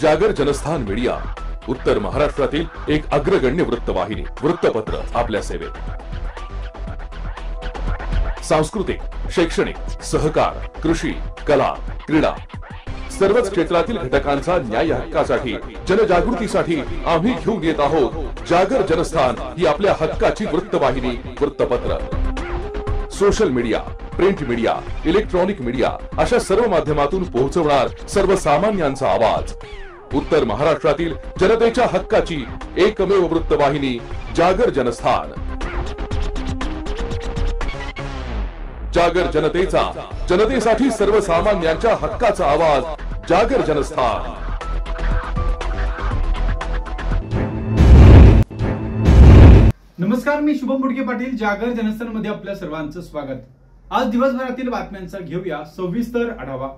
जागर जनस्थान मीडिया, उत्तर महाराष्ट्रातील एक अग्रगण्य वृत्तवाहिनी, वृत्तपत्र आपल्या सेवेत। सांस्कृतिक, शैक्षणिक, सहकार, कृषी, कला, क्रीडा सर्वच क्षेत्रातील घटकांचा न्याय हक्कासाठी, जनजागृतीसाठी आम्ही घेऊन येत आहोत जागर जनस्थान ही आपल्या हक्काची वृत्तवाहिनी, वृत्तपत्र। Social media, print media, electronic media अशा सर्व माध्यमातून पोहोचवणार सर्वसामान्यांचा आवाज। उत्तर महाराष्ट्रातील जनतेच्या हक्काची एकमेव वृत्तवाहिनी जागर जनस्थान। जागर जनतेचा, जनतेसाठी सर्वसामान्यांच्या हक्काचा आवाज, जागर जनस्थान। नमस्कार, मी शुभम बुडके पाटील, जागर जनस्थान मध्ये आपल्या सर्वांचं स्वागत। आज दिवसभरातील बातम्यांचा घेऊया सविस्तर आढावा।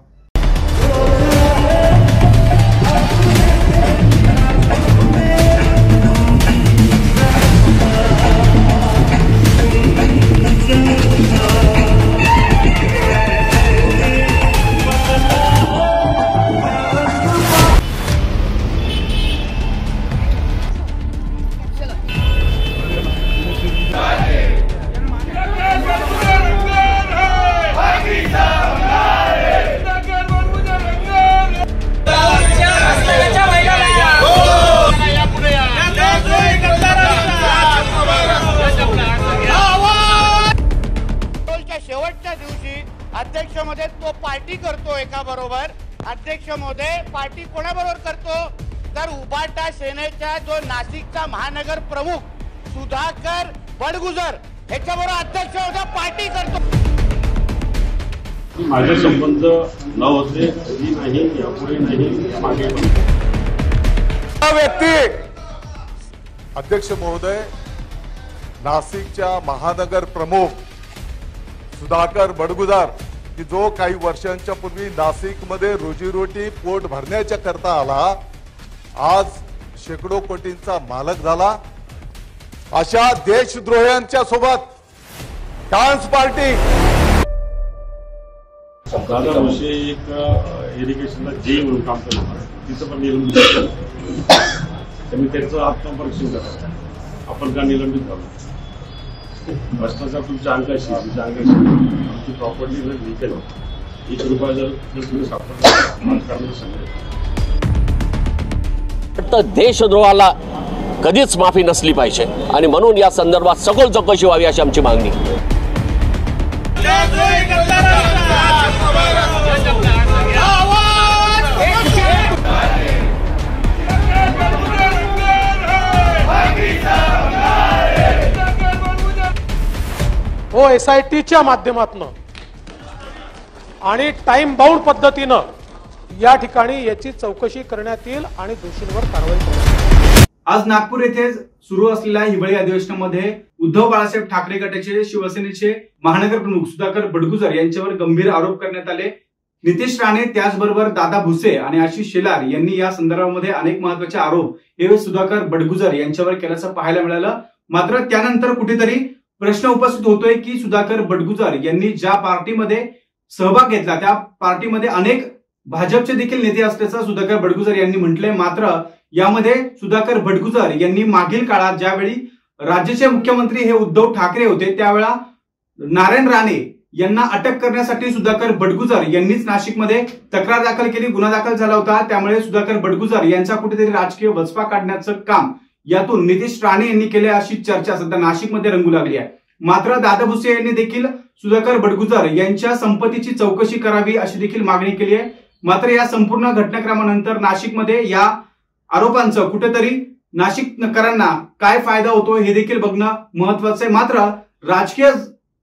शेवटच्या दिवशी अध्यक्ष महोदय तो पार्टी करतो एका बरोबर। अध्यक्ष महोदय पार्टी कोणाबरोबर करतो तर उबाटा सेनेचा जो नाशिकचा महानगर प्रमुख सुधाकर बडगुजर याच्याबरोबर अध्यक्ष महोदय पार्टी करतो। माझे संबंध न होते कधी नाही, यापुढे नाही, मागे हा व्यक्ती अध्यक्ष महोदय नाशिकच्या महानगर प्रमुख सुधाकर बडगुजर की जो काही वर्षांच्या पूर्वी नाशिकमध्ये रोजीरोटी पोट भरण्याच्या करता आला, आज शेकडो कोटींचा मालक झाला। अशा देशद्रोह्यांच्या सोबत डान्स पार्टी। दादा भुसे एक इरिगेशनला जे म्हणून काम करत होता, तिचं पण निलंबित त्यांनी त्याचं आत्मपरीक्षण करावं। आपण का निलंबित झालो? भ्रष्टाचार तुमच्या अंगाशी, तुमच्या अंगाशी आमची प्रॉपर्टी जर लिकेल होती, ₹1 जर तुम्ही सापडला तर देशद्रोहाला कधीच माफी नसली पाहिजे आणि म्हणून या संदर्भात सखोल चौकशी व्हावी अशी आमची मागणी। हो SITच्या माध्यमातून आणि टाइम बाउंड पद्धतीनं या ठिकाणी याची चौकशी करण्यात येईल आणि दोषींवर कारवाई करण्यात येईल। आज नागपूर येथे सुरू असलेल्या हिवाळी अधिवेशनामध्ये उद्धव बाळासाहेब ठाकरे गटाचे शिवसेनेचे महानगर प्रमुख सुधाकर बडगुजर यांच्यावर गंभीर आरोप करण्यात आले। नितेश राणे, त्याचबरोबर दादा भुसे आणि आशिष शेलार यांनी या संदर्भामध्ये अनेक महत्त्वाचे आरोप हे सुधाकर बडगुजर यांच्यावर केल्याचं पाहायला मिळालं। मात्र त्यानंतर कुठेतरी प्रश्न उपस्थित होतोय की सुधाकर बडगुजर यांनी ज्या पार्टीमध्ये सहभाग घेतला त्या पार्टीमध्ये अनेक भाजपचे देखील नेते असल्याचं सुधाकर बडगुजर यांनी म्हटलंय। मात्र यामध्ये सुधाकर बडगुजर यांनी मागील काळात ज्यावेळी राज्याचे मुख्यमंत्री हे उद्धव ठाकरे होते त्यावेळा नारायण राणे यांना अटक करण्यासाठी सुधाकर बडगुजर यांनीच नाशिकमध्ये तक्रार दाखल केली, गुन्हा दाखल झाला होता। त्यामुळे सुधाकर बडगुजर यांचा कुठेतरी राजकीय वचपा काढण्याचं काम यातून नितेश राणे यांनी केले अशी चर्चा सध्या नाशिकमध्ये रंगू लागली आहे। मात्र दादा भुसे यांनी देखील सुधाकर बडगुजर यांच्या संपत्तीची चौकशी करावी अशी देखील मागणी केली आहे। मात्र या संपूर्ण घटनाक्रमानंतर नाशिकमध्ये या आरोपांचं कुठेतरी नाशिककरांना काय फायदा होतो हे देखील बघणं महत्वाचं आहे। मात्र राजकीय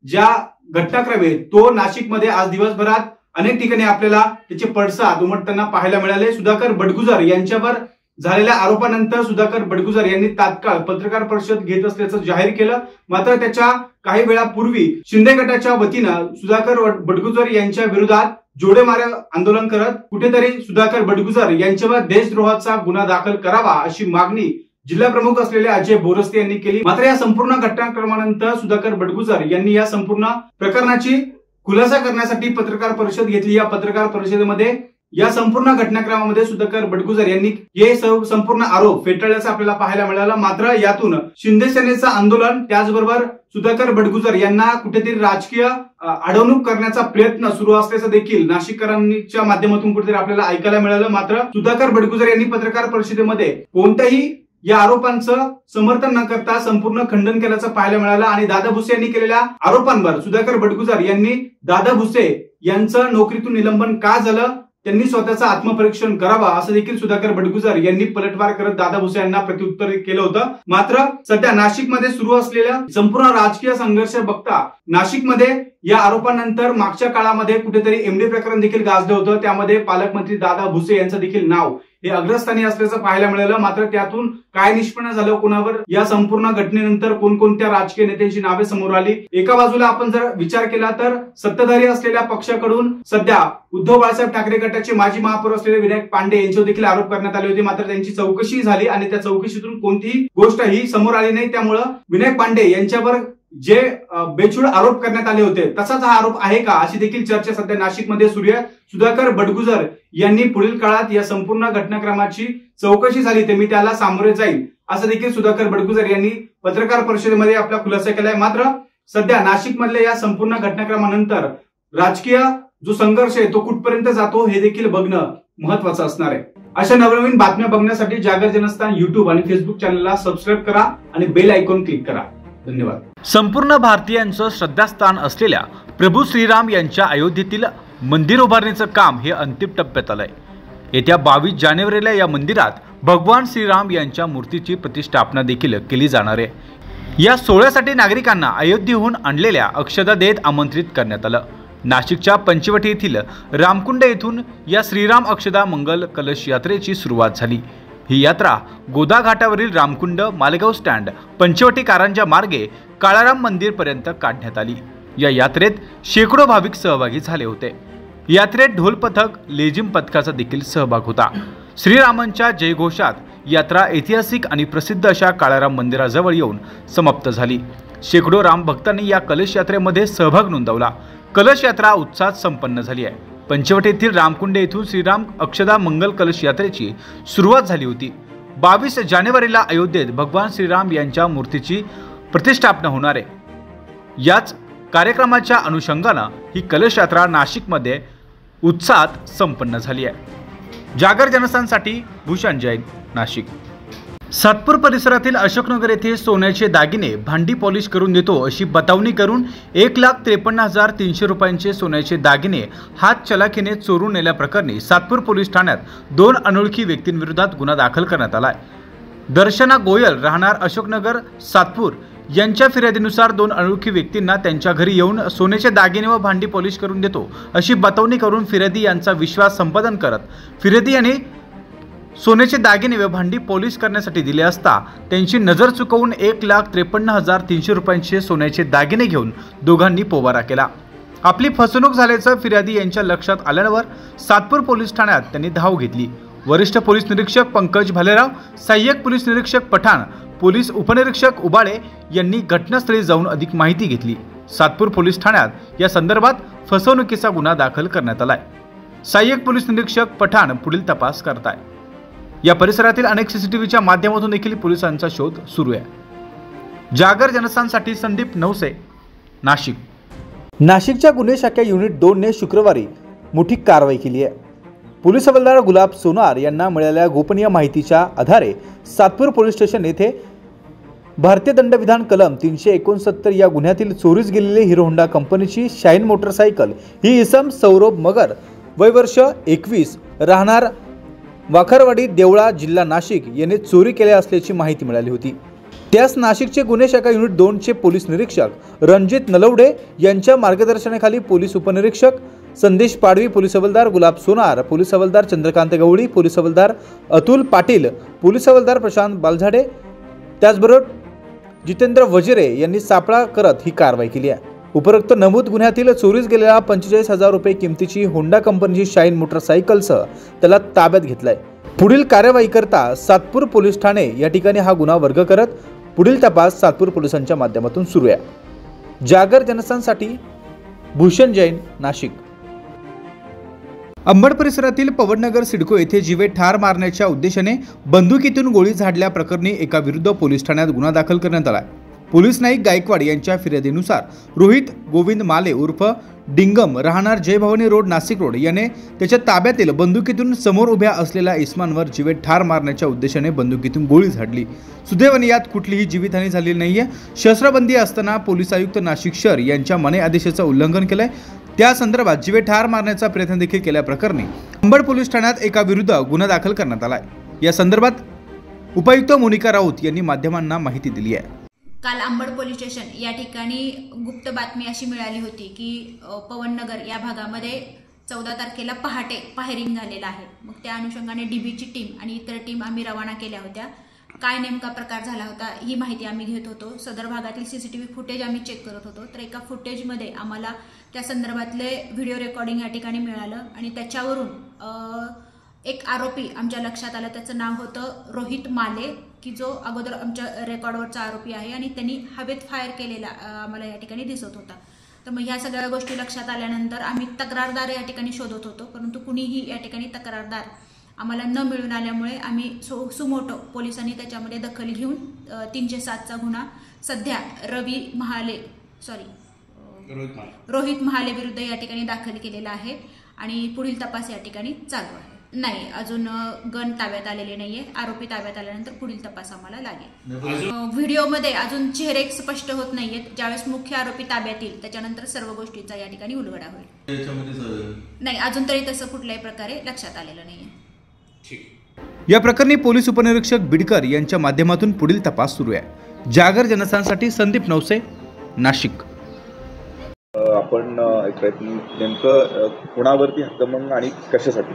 ज्या घटनाक्रम आहे तो नाशिकमध्ये आज दिवसभरात अनेक ठिकाणी आपल्याला त्याचे पडसाद उमटताना पाहायला मिळाले। सुधाकर बडगुजर यांच्यावर झालेल्या आरोपानंतर सुधाकर बडगुजर यांनी तात्काळ पत्रकार परिषद घेत असल्याचं जाहीर केलं। मात्र त्याच्या काही वेळापूर्वी शिंदे गटाच्या वतीनं सुधाकर बडगुजर यांच्या विरोधात जोडेमारे आंदोलन करत कुठेतरी सुधाकर बडगुजर यांच्यावर देशद्रोहाचा गुन्हा दाखल करावा अशी मागणी जिल्हा प्रमुख असलेले अजय बोरस्ते यांनी केली। मात्र या संपूर्ण घटनाक्रमानंतर सुधाकर बडगुजर यांनी या संपूर्ण प्रकरणाची खुलासा करण्यासाठी पत्रकार परिषद घेतली। या पत्रकार परिषदेमध्ये या संपूर्ण घटनाक्रमामध्ये सुधाकर बडगुजर यांनी हे संपूर्ण आरोप फेटाळल्याचं आपल्याला पाहायला मिळालं। मात्र यातून शिंदे सेनेचं आंदोलन त्याचबरोबर सुधाकर बडगुजर यांना कुठेतरी राजकीय अडवणूक करण्याचा प्रयत्न सुरू असल्याचं देखील नाशिककरांच्या माध्यमातून कुठेतरी आपल्याला ऐकायला मिळालं। मात्र सुधाकर बडगुजर यांनी पत्रकार परिषदेमध्ये कोणत्याही या आरोपांचं समर्थन न करता संपूर्ण खंडन केल्याचं पाहायला मिळालं आणि दादा भुसे यांनी केलेल्या आरोपांवर सुधाकर बडगुजर यांनी दादा भुसे यांचं नोकरीतून निलंबन का झालं त्यांनी स्वतःचं आत्मपरीक्षण करावं असं देखील सुधाकर बडगुजर यांनी पलटवार करत दादा भुसे यांना प्रत्युत्तर केलं होतं। मात्र सध्या नाशिकमध्ये सुरू असलेल्या संपूर्ण राजकीय संघर्ष बघता नाशिकमध्ये या आरोपानंतर मागच्या काळामध्ये कुठेतरी एमडी प्रकरण देखील गाजलं होतं, त्यामध्ये पालकमंत्री दादा भुसे यांचं देखील नाव हे अग्रस्थानी असल्याचं पाहायला मिळालं। मात्र त्यातून काय निष्पन्न झालं, कोणावर या संपूर्ण घटनेनंतर कोणकोणत्या राजकीय नेत्यांची नावे समोर आली। एका बाजूला आपण जर विचार केला तर सत्ताधारी असलेल्या पक्षाकडून सध्या उद्धव बाळासाहेब ठाकरे गटाचे माजी महापौर असलेले विनायक पांडे यांच्यावर देखील आरोप करण्यात आले होते। मात्र त्यांची चौकशी झाली आणि त्या चौकशीतून कोणतीही गोष्ट ही समोर आली नाही। त्यामुळे विनायक पांडे यांच्यावर जे बेछूट आरोप करण्यात आले होते तसाच हा आरोप आहे का अशी देखील चर्चा सध्या नाशिकमध्ये सुरू आहे। सुधाकर बडगुजर यांनी पुढील काळात या संपूर्ण घटनाक्रमाची चौकशी झाली तर मी त्याला सामोरे जाईल असं देखील सुधाकर बडगुजर यांनी पत्रकार परिषदेमध्ये आपला खुलासा केलाय। मात्र सध्या नाशिकमधल्या या संपूर्ण घटनाक्रमानंतर राजकीय जो संघर्ष आहे तो कुठपर्यंत जातो हे देखील बघणं महत्वाचं असणार आहे। अशा नवनवीन बातम्या बघण्यासाठी जागर जनस्थान युट्यूब आणि फेसबुक चॅनलला सबस्क्राईब करा आणि बेल आयकॉन क्लिक करा। धन्यवाद। संपूर्ण भारतीयांचं श्रद्धास्थान असलेल्या प्रभू श्रीराम यांच्या अयोध्येतील मंदिर उभारणीचं काम हे अंतिम टप्प्यात आलंय। येत्या 22 जानेवारीला या मंदिरात भगवान श्रीराम यांच्या मूर्तीची प्रतिष्ठापना देखील केली जाणार आहे। या सोहळ्यासाठी नागरिकांना अयोध्येहून आणलेल्या अक्षदा देत आमंत्रित करण्यात आलं। नाशिकच्या पंचवटी येथील रामकुंड येथून या श्रीराम अक्षदा मंगल कलश यात्रेची सुरुवात झाली। ही यात्रा गोदा घाटावरील रामकुंड, मालेगाव स्टँड, पंचवटी कारंजा मार्गे काळाराम मंदिर पर्यंत काढण्यात आली। या यात्रेत शेकडो भाविक सहभागी झाले होते। यात्रेत ढोल पथक, लेझिम पथकाचा देखील सहभाग होता। श्रीरामांच्या जयघोषात यात्रा ऐतिहासिक आणि प्रसिद्ध अशा काळाराम मंदिराजवळ येऊन समाप्त झाली। शेकडो राम भक्तांनी या कलश यात्रेमध्ये सहभाग नोंदवला। कलश यात्रा उत्साहात संपन्न झाली आहे। पंचवटी येथील रामकुंड येथून श्रीराम अक्षदा मंगल कलश यात्रेची सुरुवात झाली होती। 22 जानेवारीला अयोध्येत भगवान श्रीराम यांच्या मूर्तीची प्रतिष्ठापना होणार आहे। याच कार्यक्रमाच्या अनुषंगानं ही कलश यात्रा नाशिकमध्ये उत्साहात संपन्न झाली आहे। जागर जनस्थानसाठी भूषण जैन, नाशिक। सातपूर परिसरातील अशोकनगर येथे सोन्याचे दागिने भांडी पॉलिश करून देतो अशी बतावणी करून 1,53,300 रुपयांचे सोन्याचे दागिने हातचलाखीने चोरून नेल्याप्रकरणी सातपूर पोलीस ठाण्यात 2 अनोळखी व्यक्तींविरोधात गुन्हा दाखल करण्यात आला आहे। दर्शना गोयल राहणार अशोकनगर सातपूर यांच्या फिर्यादीनुसार 2 अनोळखी व्यक्तींना त्यांच्या घरी येऊन सोन्याचे दागिने व भांडी पॉलिश करून देतो अशी बतावणी करून फिर्यादी यांचा विश्वास संपादन करत फिर्यादी यांनी सोन्याचे दागिने व भांडी पॉलिश करण्यासाठी दिले असता त्यांची नजर चुकवून 1,53,300 रुपयांचे सोन्याचे दागिने घेऊन दोघांनी पोबारा केला। आपली फसवणूक झाल्याचं फिर्यादी यांच्या लक्षात आल्यावर सातपूर पोलीस ठाण्यात त्यांनी धाव घेतली। वरिष्ठ पोलीस निरीक्षक पंकज भालेराव, सहाय्यक पोलीस निरीक्षक पठाण, पोलीस उपनिरीक्षक उबाळे यांनी घटनास्थळी जाऊन अधिक माहिती घेतली। सातपूर पोलीस ठाण्यात या संदर्भात फसवणुकीचा गुन्हा दाखल करण्यात आलाय। सहाय्यक पोलीस निरीक्षक पठाण पुढील तपास करत आहे। या परिसरातील अनेक सीसीटीव्हीच्या माध्यमातून देखील पोलिसांचा शोध सुरू आहे। जागर जनस्थानसाठी संदीप नवसे, नाशिक। नाशिकच्या गुन्हे शाखा युनिट 2 ने शुक्रवारी मोठी कारवाई केली आहे। पोलीस हवालदार गुलाब सोनार यांना मिळालेल्या गोपनीय माहितीच्या आधारे सातपूर पोलीस स्टेशन येथे भारतीय दंडविधान कलम 369 या गुन्ह्यातील चोरीस गेलेली हिरो होंडा कंपनीची शाईन मोटरसायकल ही इसम सौरभ मगर वय वर्ष 21 राहणार वाखरवाडी देवळा जिल्हा नाशिक याने चोरी केल्या असल्याची माहिती मिळाली होती। त्यास नाशिकचे गुन्हे शाखा युनिट 2 चे पोलीस निरीक्षक रणजित नलवडे यांच्या मार्गदर्शनाखाली पोलीस उपनिरीक्षक संदेश पाडवी, पोलीस हवालदार गुलाब सोनार, पोलीस हवालदार चंद्रकांत गवळी, पोलीस हवालदार अतुल पाटील, पोलीस हवालदार प्रशांत बालझाडे त्याचबरोबर जितेंद्र वजिरे यांनी सापळा करत ही कारवाई केली आहे। उपरोक्त नमूद गुन्ह्यातील चोरीस गेलेल्या 45,000 रुपये किमतीची होंडा कंपनीची शाईन मोटरसायकलसह त्याला ताब्यात घेतलाय। पुढील कार्यवाही करता सातपूर पोलीस ठाणे या ठिकाणी हा गुन्हा वर्ग करत पुढील तपास सातपूर पोलिसांच्या माध्यमातून सुरू आहे। जागर जनस्थानसाठी भूषण जैन, नाशिक। अंबड परिसरातील पवननगर सिडको येथे जीवे ठार मारण्याच्या उद्देशाने बंदुकीतून गोळी झाडल्या प्रकरणी एका विरुद्ध पोलीस ठाण्यात गुन्हा दाखल करण्यात आला. पोलीस नाईक गायकवाड यांच्या फिर्यादीनुसार रोहित गोविंद माले उर्फ डिंगम राहणार जय भवानी रोड नाशिक रोड याने त्याच्या ताब्यातील बंदुकीतून समोर उभ्या असलेल्या इस्मानवर जीवे ठार मारण्याच्या उद्देशाने बंदुकीतून गोळी झाडली. सुदैवाने यात कुठलीही जीवितहानी झालेली नाहीये. शस्त्रबंदी असताना पोलीस आयुक्त नाशिक शहर यांच्या मने आदेशाचं उल्लंघन केलंय. त्या संदर्भात जीवे ठार मारण्याचा प्रयत्न देखील केल्याप्रकरणी अंबड पोलीस ठाण्यात एका विरुद्ध गुन्हा दाखल करण्यात आलाय. या संदर्भात उपायुक्त मोनिका राऊत यांनी माध्यमांना माहिती दिली आहे. काल अंबड पोलीस स्टेशन या ठिकाणी गुप्त बातमी अशी मिळाली होती की पवननगर या भागामध्ये 14 तारखेला पहाटे फायरिंग झालेलं आहे. मग त्या अनुषंगाने डीबीची टीम आणि इतर टीम आम्ही रवाना केल्या होत्या. काय नेमका प्रकार झाला होता ही माहिती आम्ही घेत होतो. सदर भागातील सीसीटीव्ही फुटेज आम्ही चेक करत होतो. तर एका फुटेजमध्ये आम्हाला त्या संदर्भातले व्हिडिओ रेकॉर्डिंग या ठिकाणी मिळालं आणि त्याच्यावरून एक आरोपी आमच्या लक्षात आलं. त्याचं नाव होतं रोहित माले, की जो अगोदर आमच्या रेकॉर्डवरचा आरोपी आहे आणि त्यांनी हवेत फायर केलेला आम्हाला या ठिकाणी दिसत होता. तर मग ह्या सगळ्या गोष्टी लक्षात आल्यानंतर आम्ही तक्रारदार या ठिकाणी शोधत होतो, परंतु कुणीही या ठिकाणी तक्रारदार आम्हाला न मिळून आल्यामुळे आम्ही सुमोटो पोलिसांनी त्याच्यामध्ये दखल घेऊन 307चा गुन्हा सध्या रोहित महाले विरुद्ध या ठिकाणी दाखल केलेला आहे आणि पुढील तपास या ठिकाणी चालू आहे. नाही, अजून गन ताब्यात आलेले नाहीये. आरोपी ताब्यात आल्यानंतर पुढील तपास आम्हाला लागेल. व्हिडिओमध्ये अजून चेहरे स्पष्ट होत नाहीयेत. ज्यावेळेस मुख्य आरोपी ताब्यात येईल त्याच्यानंतर सर्व गोष्टीचा या ठिकाणी उलगडा होईल. नाही, अजून तरी तसं कुठल्याही प्रकारे लक्षात आलेलं नाहीये. या प्रकरणी पोलीस उपनिरीक्षक बिडकर यांच्या माध्यमातून पुढील तपास सुरू आहे. जागर जनस्थानसाठी संदीप नवसे, नाशिक. आपण नेमकं कुणावरती आक्रमण आणि कशासाठी?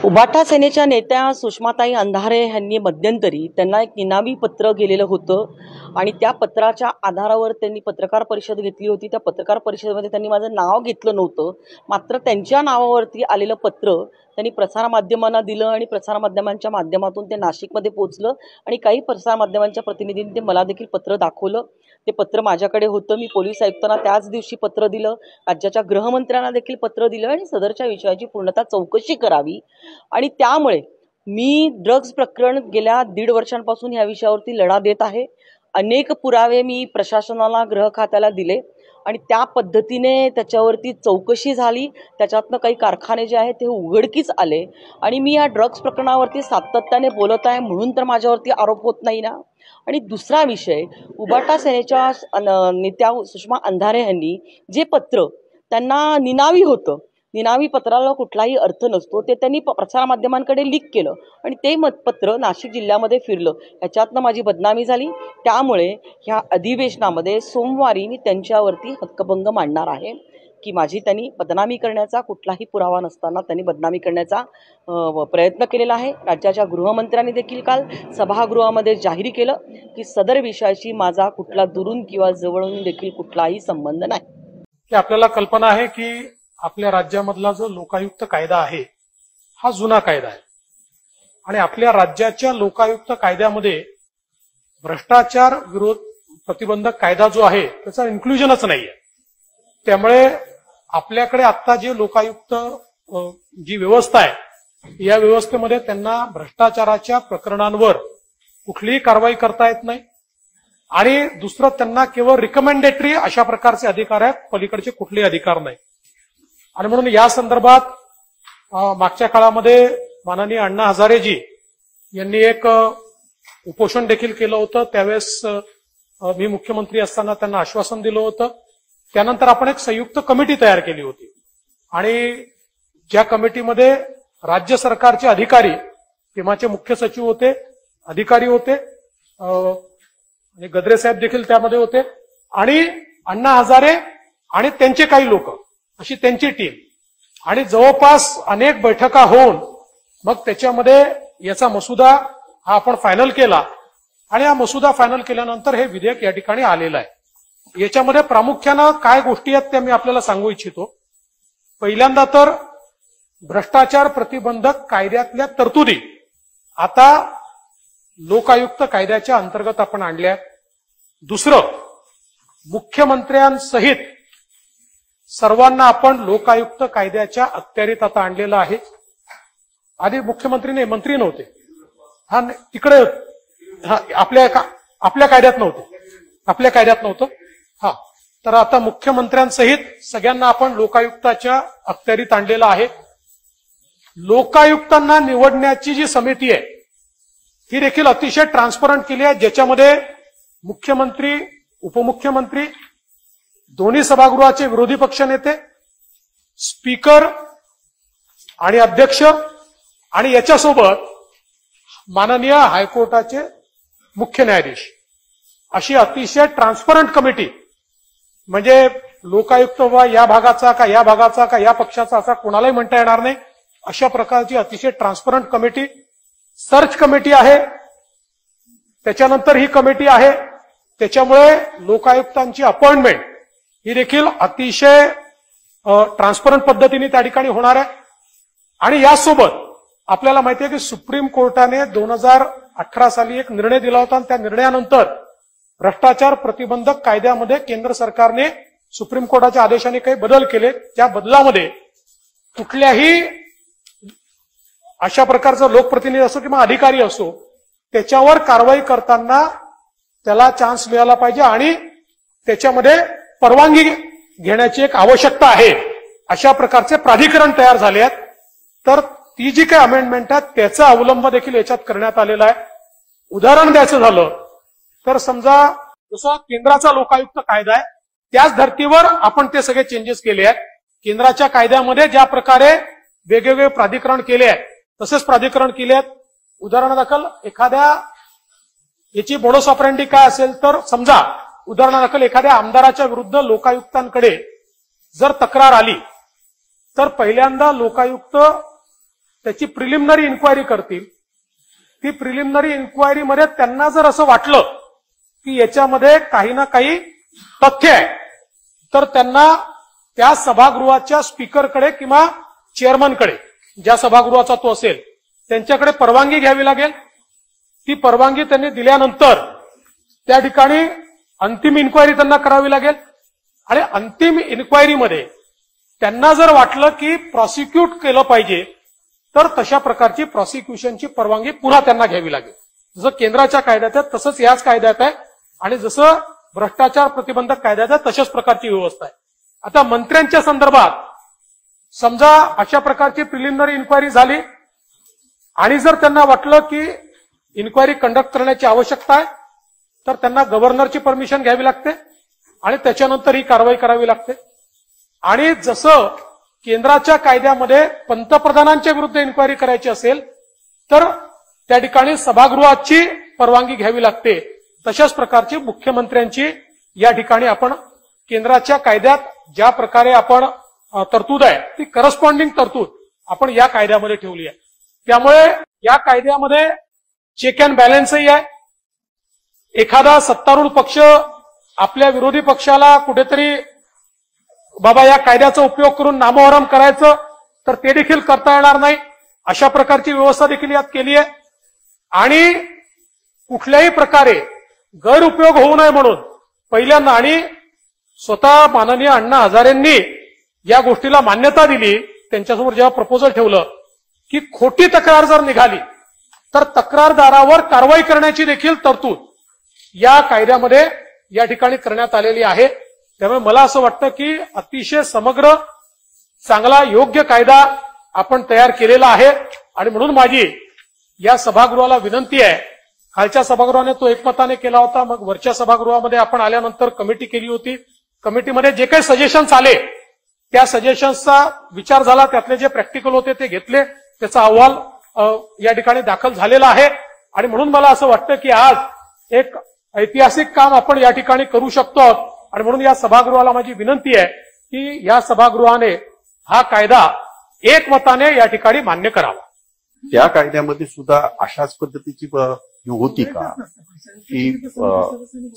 उभाटा सेनेच्या नेत्या सुषमाताई अंधारे यांनी मध्यंतरी त्यांना एक निनावी पत्र गेलेलं होतं आणि त्या पत्राच्या आधारावर त्यांनी पत्रकार परिषद घेतली होती. त्या पत्रकार परिषदेमध्ये त्यांनी माझं नाव घेतलं नव्हतं, मात्र त्यांच्या नावावरती आलेलं पत्र त्यांनी प्रसारमाध्यमांना दिलं आणि प्रसारमाध्यमांच्या माध्यमातून ते नाशिकमध्ये पोहोचलं आणि काही प्रसारमाध्यमांच्या प्रतिनिधींनी ते मला देखील पत्र दाखवलं. ते पत्र माझ्याकडे होतं. मी पोलीस आयुक्तांना त्याच दिवशी पत्र दिलं, राज्याच्या गृहमंत्र्यांना देखील पत्र दिलं आणि सदरच्या विषयाची पूर्णतः चौकशी करावी. आणि त्यामुळे मी ड्रग्ज प्रकरण गेल्या 1.5 वर्षांपासून ह्या विषयावरती लढा देत आहे. अनेक पुरावे मी प्रशासनाला, गृह खात्याला दिले आणि त्या पद्धतीने त्याच्यावरती चौकशी झाली. त्याच्यातनं काही कारखाने जे आहेत ते उघडकीस आले आणि मी या ड्रग्ज प्रकरणावरती सातत्याने बोलत आहे म्हणून तर माझ्यावरती आरोप होत नाही ना. आणि दुसरा विषय, उभाटा सेनेच्या नेत्या सुषमा अंधारे यांनी जे पत्र त्यांना निनावी होतं, निनावी पत्राला कुठलाही अर्थ नसतो, ते त्यांनी प्रसारमाध्यमांकडे लीक केलं आणि ते पत्र नाशिक जिल्ह्यामध्ये फिरलं. ह्याच्यातनं माझी बदनामी झाली. त्यामुळे ह्या अधिवेशनामध्ये सोमवारी मी त्यांच्यावरती हक्कभंग मांडणार आहे की माझी त्यांनी बदनामी करण्याचा कुठलाही पुरावा नसताना त्यांनी बदनामी करण्याचा प्रयत्न केलेला आहे. राज्याच्या गृहमंत्र्यांनी देखील काल सभागृहामध्ये जाहीर केलं की सदर विषयाशी माझा कुठला दुरून किंवा जवळून देखील कुठलाही संबंध नाही. आपल्याला कल्पना आहे की आपल्या राज्यामधला जो लोकायुक्त कायदा आहे हा जुना कायदा आहे आणि आपल्या राज्याच्या लोकायुक्त कायद्यामध्ये भ्रष्टाचार विरोध प्रतिबंधक कायदा जो आहे त्याचा इन्क्लुजनच नाहीये. त्यामुळे आपल्याकडे आता जे लोकायुक्त जी व्यवस्था आहे या व्यवस्थेमध्ये त्यांना भ्रष्टाचाराच्या प्रकरणांवर कुठलीही कारवाई करता येत नाही आणि दुसरं त्यांना केवळ रिकमेंडेटरी अशा प्रकारचे अधिकार आहेत, पलीकडचे कुठलेही अधिकार नाही. आणि म्हणून या संदर्भात मागच्या काळामध्ये माननीय अण्णा हजारेजी यांनी एक उपोषण देखील केलं होतं. त्यावेळेस मी मुख्यमंत्री असताना त्यांना आश्वासन दिलं होतं. त्यानंतर आपण एक संयुक्त कमिटी तयार केली होती आणि ज्या कमिटीमध्ये राज्य सरकारचे अधिकारी, तेव्हाचे मुख्य सचिव होते, अधिकारी होते आणि गद्रे साहेब देखील त्यामध्ये होते आणि अण्णा हजारे आणि त्यांचे काही लोक अशी त्यांची टीम आणि जवळपास अनेक बैठका होऊन मग त्याच्यामध्ये याचा मसुदा हा आपण फायनल केला आणि हा मसुदा फायनल केल्यानंतर हे विधेयक या ठिकाणी आलेलं आहे. याच्यामध्ये प्रामुख्यानं काय गोष्टी आहेत त्या मी आपल्याला सांगू इच्छितो. पहिल्यांदा तर भ्रष्टाचार प्रतिबंधक कायद्यातल्या तरतुदी आता लोकायुक्त कायद्याच्या अंतर्गत आपण आणल्या. दुसरं, मुख्यमंत्र्यांसहित सर्वांना आपण लोकायुक्त कायद्याच्या अखत्यारीत आता आणलेलं आहे. आधी मंत्री नव्हते, हा तिकडे आपल्या कायद्यात नव्हतं. हा तर आता मुख्यमंत्र्यांसहित सगळ्यांना आपण लोकायुक्ताच्या अखत्यारीत आणलेलं आहे. लोकायुक्तांना निवडण्याची जी समिती आहे ही देखील अतिशय ट्रान्सपरंट केली आहे, ज्याच्यामध्ये मुख्यमंत्री, उपमुख्यमंत्री, दोन्ही सभागृहाचे विरोधी पक्षनेते, स्पीकर आणि अध्यक्ष आणि याच्यासोबत माननीय हायकोर्टाचे मुख्य न्यायाधीश अशी अतिशय ट्रान्सपरंट कमिटी, म्हणजे लोकायुक्त या भागाचा का या भागाचा का या पक्षाचा असा कोणालाही म्हणता येणार नाही, अशा प्रकारची अतिशय ट्रान्सपरंट कमिटी, सर्च कमिटी आहे, त्याच्यानंतर ही कमिटी आहे. त्याच्यामुळे लोकायुक्तांची अपॉइंटमेंट ही देखील अतिशय ट्रान्सपरंट पद्धतीने त्या ठिकाणी होणार आहे. आणि यासोबत आपल्याला माहिती आहे की सुप्रीम कोर्टाने 2018 साली एक निर्णय दिला होता आणि त्या निर्णयानंतर भ्रष्टाचार प्रतिबंधक कायद्यामध्ये केंद्र सरकारने सुप्रीम कोर्टाच्या आदेशाने काही बदल केले. त्या बदलामध्ये कुठल्याही अशा प्रकारचा लोकप्रतिनिधी असो किंवा अधिकारी असो त्याच्यावर कारवाई करताना त्याला चान्स मिळाला पाहिजे आणि त्याच्यामध्ये परवानगी घेण्याची एक आवश्यकता आहे. अशा प्रकारचे प्राधिकरण तयार झाले आहेत. तर ती जी काही अमेंडमेंट आहे त्याचा अवलंब देखील याच्यात करण्यात आलेला आहे. उदाहरण द्यायचं झालं तर समजा जसा केंद्राचा लोकायुक्त कायदा आहे त्याच धर्तीवर आपण ते सगळे चेंजेस केले आहेत. केंद्राच्या कायद्यामध्ये ज्या प्रकारे वेगवेगळे प्राधिकरण केले आहेत तसेच प्राधिकरण केले आहेत. उदाहरणादाखल एखाद्या याची बोनस ऑपरेंडी काय असेल तर समजा उदाहरणादाखल एखाद्या आमदाराच्या विरुद्ध लोकायुक्तांकडे जर तक्रार आली तर पहिल्यांदा लोकायुक्त त्याची प्रिलिमिनरी इन्क्वायरी करतील. ती प्रिलिमिनरी इन्क्वायरीमध्ये त्यांना जर असं वाटलं की याच्यामध्ये काही ना काही तथ्य आहे तर त्यांना त्या सभागृहाच्या स्पीकरकडे किंवा चेअरमनकडे, ज्या सभागृहाचा तो असेल त्यांच्याकडे परवानगी घ्यावी लागेल. ती परवानगी त्यांनी दिल्यानंतर त्या ठिकाणी अंतिम इन्क्वायरी त्यांना करावी लागेल आणि अंतिम इन्क्वायरीमध्ये त्यांना जर वाटलं की प्रॉसिक्यूट केलं पाहिजे तर तशा प्रकारची प्रॉसिक्युशनची परवानगी पुन्हा त्यांना घ्यावी लागेल. जसं केंद्राच्या कायद्यात आहे तसंच याच कायद्यात आहे आणि जसं भ्रष्टाचार प्रतिबंधक कायद्यात आहे तशाच प्रकारची व्यवस्था आहे. आता मंत्र्यांच्या संदर्भात समजा अशा प्रकारची प्रिलिमिनरी इन्क्वायरी झाली आणि जर त्यांना वाटलं की इन्क्वायरी कंडक्ट करण्याची आवश्यकता आहे तर त्यांना गव्हर्नरची परमिशन घ्यावी लागते आणि त्याच्यानंतर ही कारवाई करावी लागते. आणि जसं केंद्राच्या कायद्यामध्ये पंतप्रधानांच्या विरुद्ध इन्क्वायरी करायची असेल तर त्या ठिकाणी सभागृहाची परवानगी घ्यावी लागते, तशाच प्रकारची मुख्यमंत्र्यांची या ठिकाणी आपण केंद्राच्या कायद्यात ज्या प्रकारे आपण तरतूद आहे ती करस्पॉन्डिंग तरतूद आपण या कायद्यामध्ये ठेवली आहे. त्यामुळे या कायद्यामध्ये चेक अँड बॅलन्सही आहे. एखादा सत्तारूढ पक्ष आपल्या विरोधी पक्षाला कुठेतरी बाबा या कायद्याचा उपयोग करून नामोहरम करायचं तर ते देखील करता येणार नाही, अशा प्रकारची व्यवस्था देखील यात केली आहे. आणि कुठल्याही प्रकारे गैरउपयोग होऊ नये म्हणून पहिल्यांदा आणि स्वतः माननीय अण्णा हजारेंनी या गोष्टीला मान्यता दिली, त्यांच्यासमोर जेव्हा प्रपोजल ठेवलं की खोटी तक्रार जर निघाली तर तक्रारदारावर कारवाई करण्याची देखील तरतूद या कायद्यामध्ये या ठिकाणी करण्यात आलेली आहे. त्यामुळे मला असं वाटतं की अतिशय समग्र चांगला योग्य कायदा आपण तयार केलेला आहे आणि म्हणून माझी या सभागृहाला विनंती आहे. खालच्या सभागृहाने तो एकमताने केला होता, मग वरच्या सभागृहामध्ये आपण आल्यानंतर कमिटी केली होती. कमिटीमध्ये जे काही सजेशन्स आले त्या सजेशन्सचा विचार झाला, त्यातले जे प्रॅक्टिकल होते ते घेतले, त्याचा अहवाल या ठिकाणी दाखल झालेला आहे. आणि म्हणून मला असं वाटतं की आज एक ऐतिहासिक काम आपण या ठिकाणी करू शकतो आणि म्हणून या सभागृहाला माझी विनंती आहे की या सभागृहाने हा कायदा एकमताने या ठिकाणी मान्य करावा. त्या कायद्यामध्ये सुद्धा अशाच पद्धतीची होती का की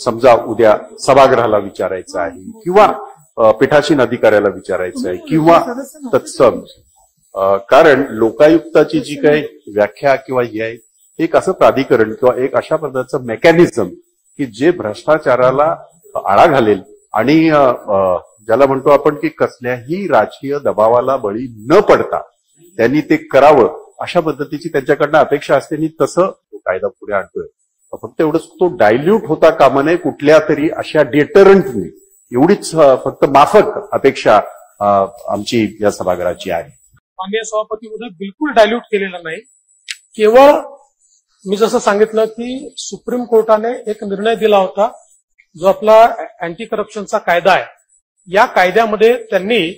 समजा उद्या सभागृहाला विचारायचं आहे किंवा पीठासीन अधिकाऱ्याला विचारायचं आहे किंवा तत्सम, कारण लोकायुक्ताची जी काही व्याख्या किंवा हे आहे एक असं प्राधिकरण किंवा एक अशा प्रकारचं मेकॅनिझम की जे भ्रष्टाचाराला आळा घालेल आणि ज्याला म्हणतो आपण की कसल्याही राजकीय दबावाला बळी न पडता त्यांनी ते करावं अशा पद्धतीची त्यांच्याकडनं अपेक्षा असते आणि तसं तो कायदा पुढे आणतोय. फक्त एवढंच तो डायल्यूट होता कामा नये कुठल्या तरी अशा डेटरंटने, एवढीच फक्त माफक अपेक्षा आमची या सभागृहाची आहे. माननीय सभापती महोदय, बिलकुल डायल्यूट केलेला नाही. केवळ मी जसं सांगितलं की सुप्रीम कोर्टाने एक निर्णय दिला होता जो आपला अँटी करप्शनचा कायदा आहे. या कायद्यामध्ये त्यांनी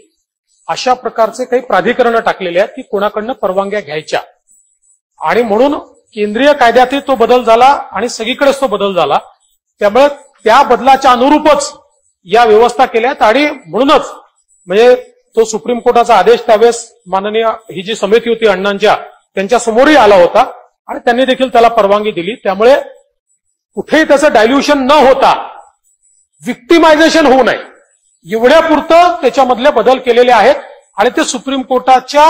अशा प्रकारचे काही प्राधिकरणं टाकलेले आहेत की कोणाकडनं परवानग्या घ्यायच्या, आणि म्हणून केंद्रीय कायद्यातही तो बदल झाला आणि सगळीकडेच तो बदल झाला. त्यामुळे त्या बदलाच्या अनुरूपच या व्यवस्था केल्यात आणि म्हणूनच म्हणजे तो सुप्रीम कोर्टाचा आदेश त्यावेळेस माननीय ही जी समिती होती अण्णांच्या त्यांच्या समोरही आला होता आणि त्यांनी देखील त्याला परवानगी दिली. त्यामुळे कुठेही त्याचं डायल्युशन न होता विक्टिमायझेशन होऊ नये एवढ्यापुरतं त्याच्यामधले बदल केलेले आहेत आणि ते सुप्रीम कोर्टाच्या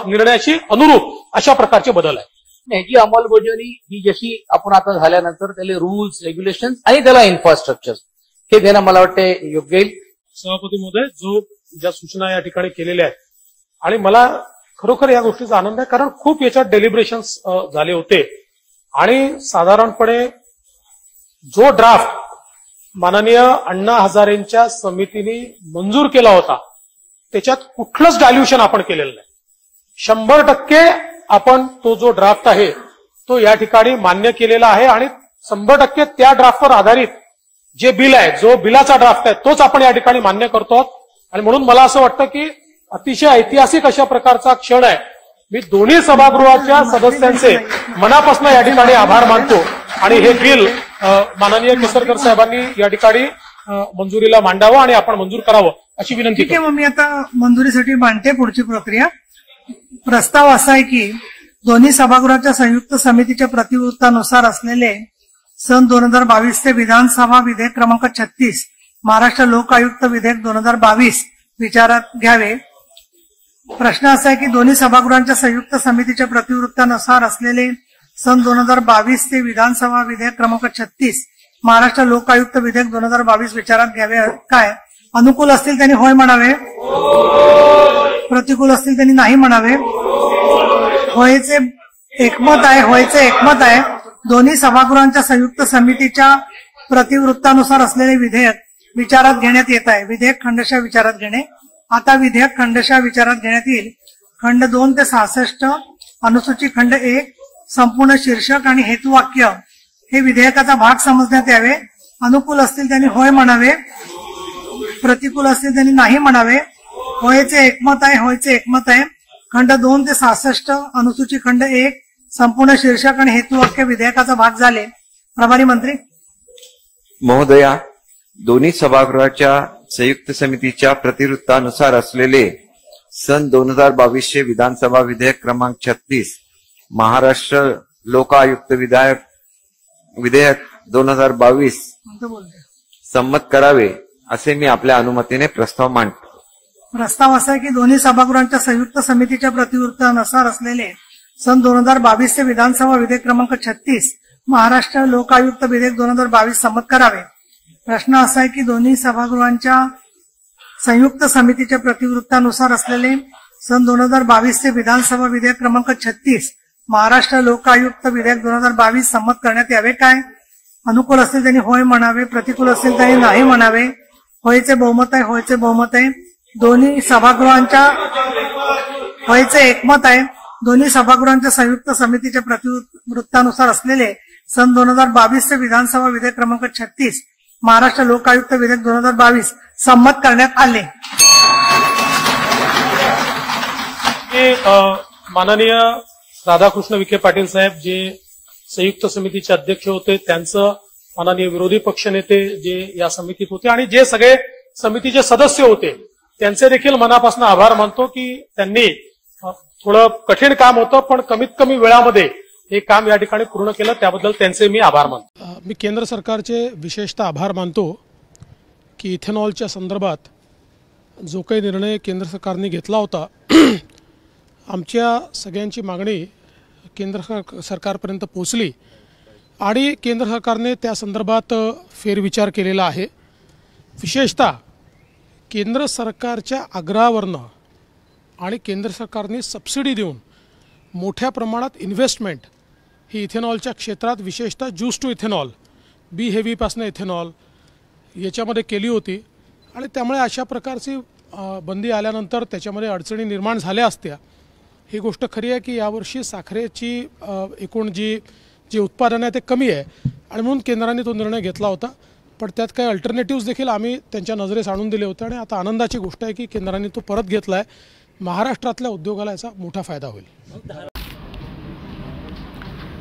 निर्णयाशी अनुरूप अशा प्रकारचे बदल आहेत. ह्याची अंमलबजावणी ही जशी आपण आता झाल्यानंतर त्याला रूल्स, रेग्युलेशन आणि त्याला इन्फ्रास्ट्रक्चर हे देणं मला वाटते योग्य येईल. सभापती महोदय, ज्या सूचना या ठिकाणी केलेल्या आहेत आणि मला खरोखर या गोष्टीचा आनंद आहे कारण खूप याच्यात डेलिब्रेशन्स झाले होते आणि साधारणपणे जो ड्राफ्ट माननीय अण्णा हजारेंच्या समितीने मंजूर केला होता त्याच्यात कुठलंच डायल्युशन आपण केलेलं नाही. 100% आपण तो जो ड्राफ्ट आहे तो या ठिकाणी मान्य केलेला आहे आणि 100% त्या ड्राफ्टवर आधारित जे बिल आहे, जो बिलाचा ड्राफ्ट आहे तोच आपण या ठिकाणी मान्य करतो आहोत. आणि म्हणून मला असं वाटतं की अतिशय ऐतिहासिक अशा प्रकारचा क्षण आहे. मी दोन्ही सभागृहाच्या सदस्यांचे मनापासून या ठिकाणी आभार मानतो आणि हे बिल माननीय केसरकर साहेबांनी या ठिकाणी मंजुरीला मांडावं आणि आपण मंजूर करावं अशी विनंती करतो. मी आता मंजुरीसाठी मांडते पुढची प्रक्रिया. प्रस्ताव असा आहे की दोन्ही सभागृहाच्या संयुक्त समितीच्या प्रतिवृत्तानुसार असलेले सन 2022 चे विधानसभा विधेयक क्रमांक 36 महाराष्ट्र लोक आयुक्त विधेयक 2022 विचारात घ्यावे. प्रश्न असा आहे की दोन्ही सभागृहांच्या संयुक्त समितीच्या प्रतिवृत्तानुसार असलेले सन 2022 चे विधानसभा विधेयक क्रमांक 36 महाराष्ट्र लोक आयुक्त विधेयक 2022 विचारात घ्यावे. काय अनुकूल असतील त्यांनी होय म्हणावे, प्रतिकूल असतील त्यांनी नाही म्हणावे. होयचे एकमत आहे, होयचे एकमत आहे. दोन्ही सभागृहांच्या संयुक्त समितीच्या प्रतिवृत्तानुसार असलेले विधेयक विचारात घेण्यात येत आहे. विधेयक खंडशः विचारात घेणे. आता विधेयक खंडशः विचारात घेण्यात येईल. खंड 2 ते 66 अनुसूची खंड 1 संपूर्ण शीर्षक आणि हेतुवाक्य हे विधेयकाचा भाग समजण्यात यावे. अनुकूल असतील त्यांनी होय म्हणावे, प्रतिकूल असतील त्यांनी नाही म्हणावे. होयचे एकमत आहे, होयचे एकमत आहे. खंड 2 ते 66 अनुसूची खंड 1 संपूर्ण शीर्षक आणि हेतुवाक्य विधेयकाचा भाग झाले. प्रभारी मंत्री महोदया, दोन्ही सभागृहाच्या संयुक्त समितीच्या प्रतिवृत्तानुसार असलेले सन 2022 विधानसभा विधेयक क्रमांक 36 महाराष्ट्र लोक आयुक्त विधेयक 2022 संमत करावे असे मी आपल्या अनुमतीने प्रस्ताव मांडतो. प्रस्ताव असा आहे की दोन्ही सभागृहांच्या संयुक्त समितीच्या प्रतिवृत्तानुसार असलेले सन 2022 चे विधानसभा विधेयक क्रमांक 36 महाराष्ट्र लोक आयुक्त विधेयक 2022 संमत करावे. प्रश्न असा आहे की दोन्ही सभागृहांच्या संयुक्त समितीच्या प्रतिवृत्तानुसार असलेले सन 2022 चे विधानसभा विधेयक क्रमांक 36 महाराष्ट्र लोक आयुक्त विधेयक 2022 संमत करण्यात यावे. काय अनुकूल असतील त्यांनी होय म्हणावे, प्रतिकूल असतील त्यांनी नाही म्हणावे. होयचे बहुमत आहे, होयचे बहुमत आहे. दोन्ही सभागृहांच्या होयचे एकमत आहे. दोन्ही सभागृहांच्या संयुक्त समितीच्या प्रतिवृत्तानुसार असलेले सन 2022 चे विधानसभा विधेयक क्रमांक 36 महाराष्ट्र लोक आयुक्त विधेयक 2022 संमत करण्यात आले. माननीय राधाकृष्ण विखे पाटील साहेब जे संयुक्त समितीचे अध्यक्ष होते, त्यांचं माननीय विरोधी पक्षनेते जे या समितीत होते आणि जे सगळे समितीचे सदस्य होते त्यांचे देखील मनापासून आभार मानतो की त्यांनी थोडं कठीण काम होतं पण कमीत कमी वेळामध्ये हे काम या ठिकाणी पूर्ण केलं, त्याबद्दल त्यांचे मी आभार मानतो. मी केंद्र सरकारचे विशेषतः आभार मानतो की इथेनॉलच्या संदर्भात जो काही निर्णय केंद्र सरकारने घेतला होता आमच्या सगळ्यांची मागणी केंद्र सरकारपर्यंत पोहोचली आणि केंद्र सरकारने त्या संदर्भात फेरविचार केलेला आहे. विशेषतः केंद्र सरकारच्या आग्रहावरनं आणि केंद्र सरकारने सबसिडी देऊन मोठ्या प्रमाणात इन्व्हेस्टमेंट ही इथेनॉलच्या क्षेत्रात विशेषतः ज्यूस टू इथेनॉल बी हेवीपासून इथेनॉल याच्यामध्ये केली होती आणि त्यामुळे अशा प्रकारची बंदी आल्यानंतर त्याच्यामध्ये अडचणी निर्माण झाल्या असत्या। ही गोष्ट खरी आहे की यावर्षी साखरेची एकूण जी उत्पादन आहे ते कमी आहे आणि म्हणून केंद्राने तो निर्णय घेतला होता, पण त्यात काही अल्टरनेटिव्स देखील आम्ही त्यांच्या नजरेस आणून दिले होते आणि आता आनंदाची गोष्ट आहे की केंद्राने तो परत घेतला आहे। महाराष्ट्रातल्या उद्योगाला याचा मोठा फायदा होईल।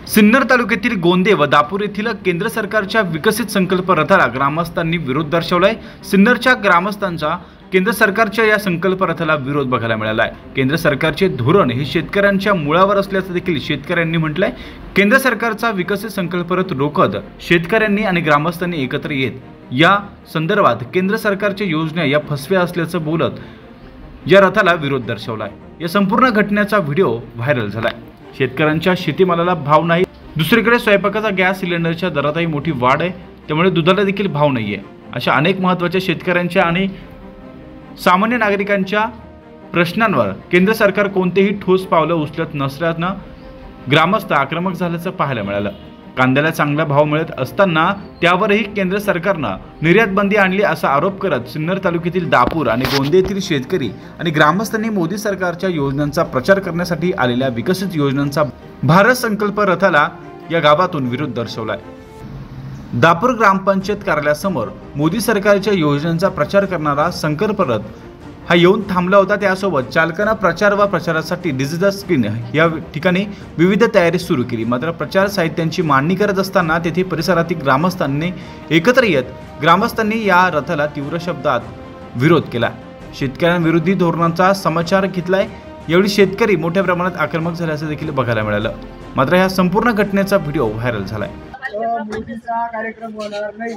सिन्नर तालुक्यातील गोंदे व दापूर येथील केंद्र सरकारच्या विकसित संकल्प रथाला ग्रामस्थांनी विरोध दर्शवलाय। सिन्नरच्या ग्रामस्थांचा केंद्र सरकारच्या या संकल्प रथाला विरोध बघायला मिळाला आहे। केंद्र सरकारचे धोरण हे शेतकऱ्यांच्या मुळावर असल्याचं देखील शेतकऱ्यांनी म्हटलंय। केंद्र सरकारचा विकसित संकल्प रथ रोखत शेतकऱ्यांनी आणि ग्रामस्थांनी एकत्र येत या संदर्भात केंद्र सरकारच्या योजना या फसव्या असल्याचं बोलत या रथाला विरोध दर्शवलाय। या संपूर्ण घटनेचा व्हिडिओ व्हायरल झालाय। शेतकऱ्यांच्या शेतीमालाला भाव नाही, दुसरीकडे स्वयंपाकाचा गॅस सिलेंडरच्या दरातही मोठी वाढ आहे, त्यामुळे दुधाला देखील भाव नाहीये। अशा अनेक महत्त्वाच्या शेतकऱ्यांच्या आणि सामान्य नागरिकांच्या प्रश्नांवर केंद्र सरकार कोणतेही ठोस पावलं उचलत नसल्यानं ग्रामस्थ आक्रमक झाल्याचं पाहायला मिळालं। कांद्याला चांगला भाव मिळत असताना त्यावरही केंद्र सरकारनं निर्यात बंदी आणली असा आरोप करत सिन्नर तालुक्यातील दापूर आणि गोंदे येथील शेतकरी आणि ग्रामस्थांनी मोदी सरकारच्या योजनांचा प्रचार करण्यासाठी आलेल्या विकसित योजनांचा भारत संकल्प रथाला या गावातून विरोध दर्शवलाय। दापूर ग्रामपंचायत कार्यालयासमोर मोदी सरकारच्या योजनांचा प्रचार करणारा संकल्प रथ हा येऊन थांबला होता। त्यासोबत चालकांना प्रचार व प्रचारासाठी डिजिटल स्क्रीन या ठिकाणी विविध तयारी सुरू केली। मात्र प्रचार साहित्यांची मांडणी करत असताना तेथे परिसरातील ग्रामस्थांनी एकत्र येत ग्रामस्थांनी या रथाला तीव्र शब्दात विरोध केला। शेतकऱ्यांविरोधी धोरणांचा समाचार घेतलाय। यावेळी शेतकरी मोठ्या प्रमाणात आक्रमक झाल्याचं देखील बघायला मिळालं। मात्र या संपूर्ण घटनेचा व्हिडिओ व्हायरल झालाय। मोदीचा कार्यक्रम होणार नाही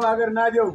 अगर ना देऊ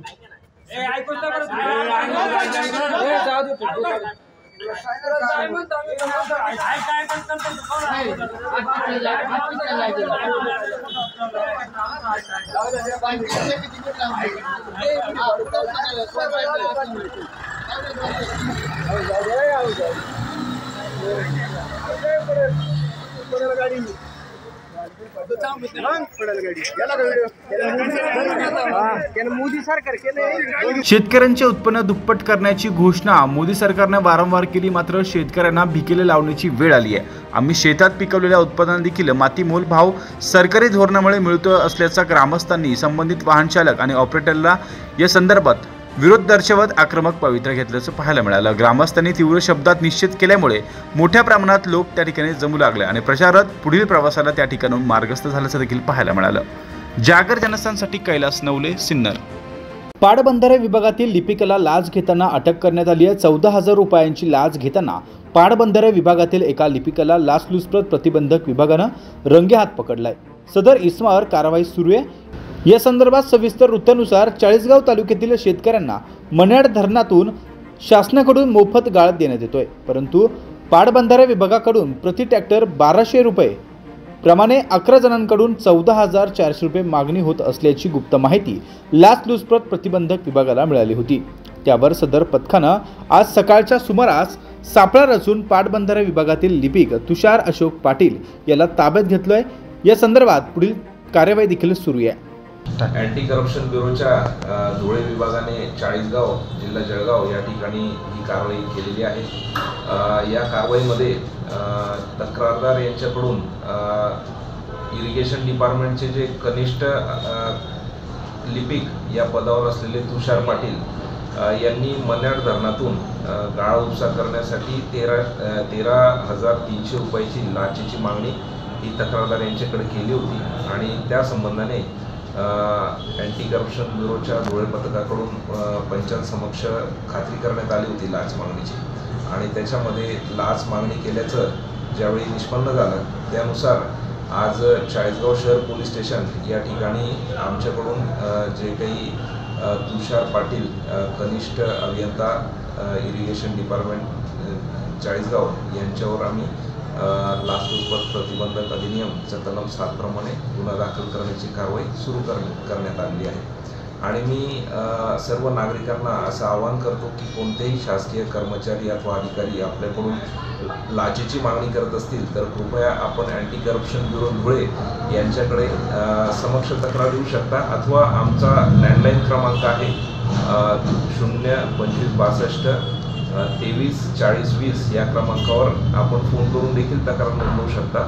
शेतकऱ्यांचे उत्पन्न दुप्पट करण्याची घोषणा मोदी सरकारने वारंवार केली, मात्र शेतकऱ्यांना भिकेले लावण्याची वेळ आली आहे। आम्ही शेतात पिकवलेल्या उत्पादनाला देखील मातीमोल भाव सरकारी धोरणामुळे मिळतो असल्याचा ग्रामस्थांनी संबंधित वाहन चालक आणि ऑपरेटरला या संदर्भात विरोध दर्शवत आक्रमक पवित्रा घेतल्याचं पाहायला मिळालं। ग्रामस्थांनी तीव्र शब्दात निषेध केल्यामुळे मोठ्या प्रमाणात लोक त्या ठिकाणी जमू लागले आणि प्रचारात पुढील प्रवासाला त्या ठिकाणून मार्गस्थ झाल्याचं देखील पाहायला मिळालं। जागर जनस्थानसाठी कैलास नवले, सिन्नर। पाटबंधारे विभागातील लिपिकाला लाच घेताना अटक करण्यात आली आहे। 14,000 रुपयांची लाच घेताना पाटबंधारे विभागातील एका लिपिकाला लाचलुचपत प्रतिबंधक विभागानं रंगेहात पकडलाय। सदर इसमावर कारवाई सुरू आहे। या संदर्भात सविस्तर वृत्तानुसार चाळीसगाव तालुक्यातील शेतकऱ्यांना मन्याड धरणातून शासनाकडून मोफत गाळ देण्यात येतोय, परंतु पाटबंधारे विभागाकडून प्रति ट्रॅक्टर 1200 रुपये प्रमाणे 11 जणांकडून 14,400 रुपये मागणी होत असल्याची गुप्त माहिती लाचलुचपत प्रतिबंधक विभागाला मिळाली होती। त्यावर सदर पथकानं आज सकाळच्या सुमारास सापळा रचून पाटबंधारे विभागातील लिपिक तुषार अशोक पाटील याला ताब्यात घेतलोय। या संदर्भात पुढील कार्यवाही देखील सुरू आहे। अँटी करप्शन ब्युरोच्या धुळे विभागाने चाळीसगाव जिल्हा जळगाव या ठिकाणी ही कारवाई केलेली आहे। या कारवाईमध्ये तक्रारदार यांच्याकडून इरिगेशन डिपार्टमेंटचे जे कनिष्ठ लिपिक या पदावर असलेले तुषार पाटील यांनी मन्याड धरणातून गाळ उपसा करण्यासाठी 13,300 रुपयाची लाचेची मागणी ही तक्रारदार यांच्याकडे केली होती आणि त्या संबंधाने अँटी करप्शन ब्युरोच्या धुळे पथकाकडून पंचांसमक्ष खात्री करण्यात आली होती लाच मागणीची, आणि त्याच्यामध्ये लाच मागणी केल्याचं ज्यावेळी निष्पन्न झालं त्यानुसार आज चाळीसगाव शहर पोलीस स्टेशन या ठिकाणी आमच्याकडून जे काही तुषार पाटील कनिष्ठ अभियंता इरिगेशन डिपार्टमेंट चाळीसगाव यांच्यावर आम्ही लाचलुचपत प्रतिबंधक अधिनियमच्या कलम 7 प्रमाणे गुन्हा दाखल करण्याची कारवाई सुरू करण्यात आलेली आहे। आणि मी सर्व नागरिकांना असं आवाहन करतो की कोणतेही शासकीय कर्मचारी अथवा अधिकारी आपल्याकडून लाचेची मागणी करत असतील तर कृपया आपण अँटी करप्शन ब्युरो धुळे यांच्याकडे समक्ष तक्रार देऊ शकता, अथवा आमचा लँडलाईन क्रमांक आहे 02562 234020 या क्रमांकावर आपण फोन करून देखील तक्रार नोंदवू शकता,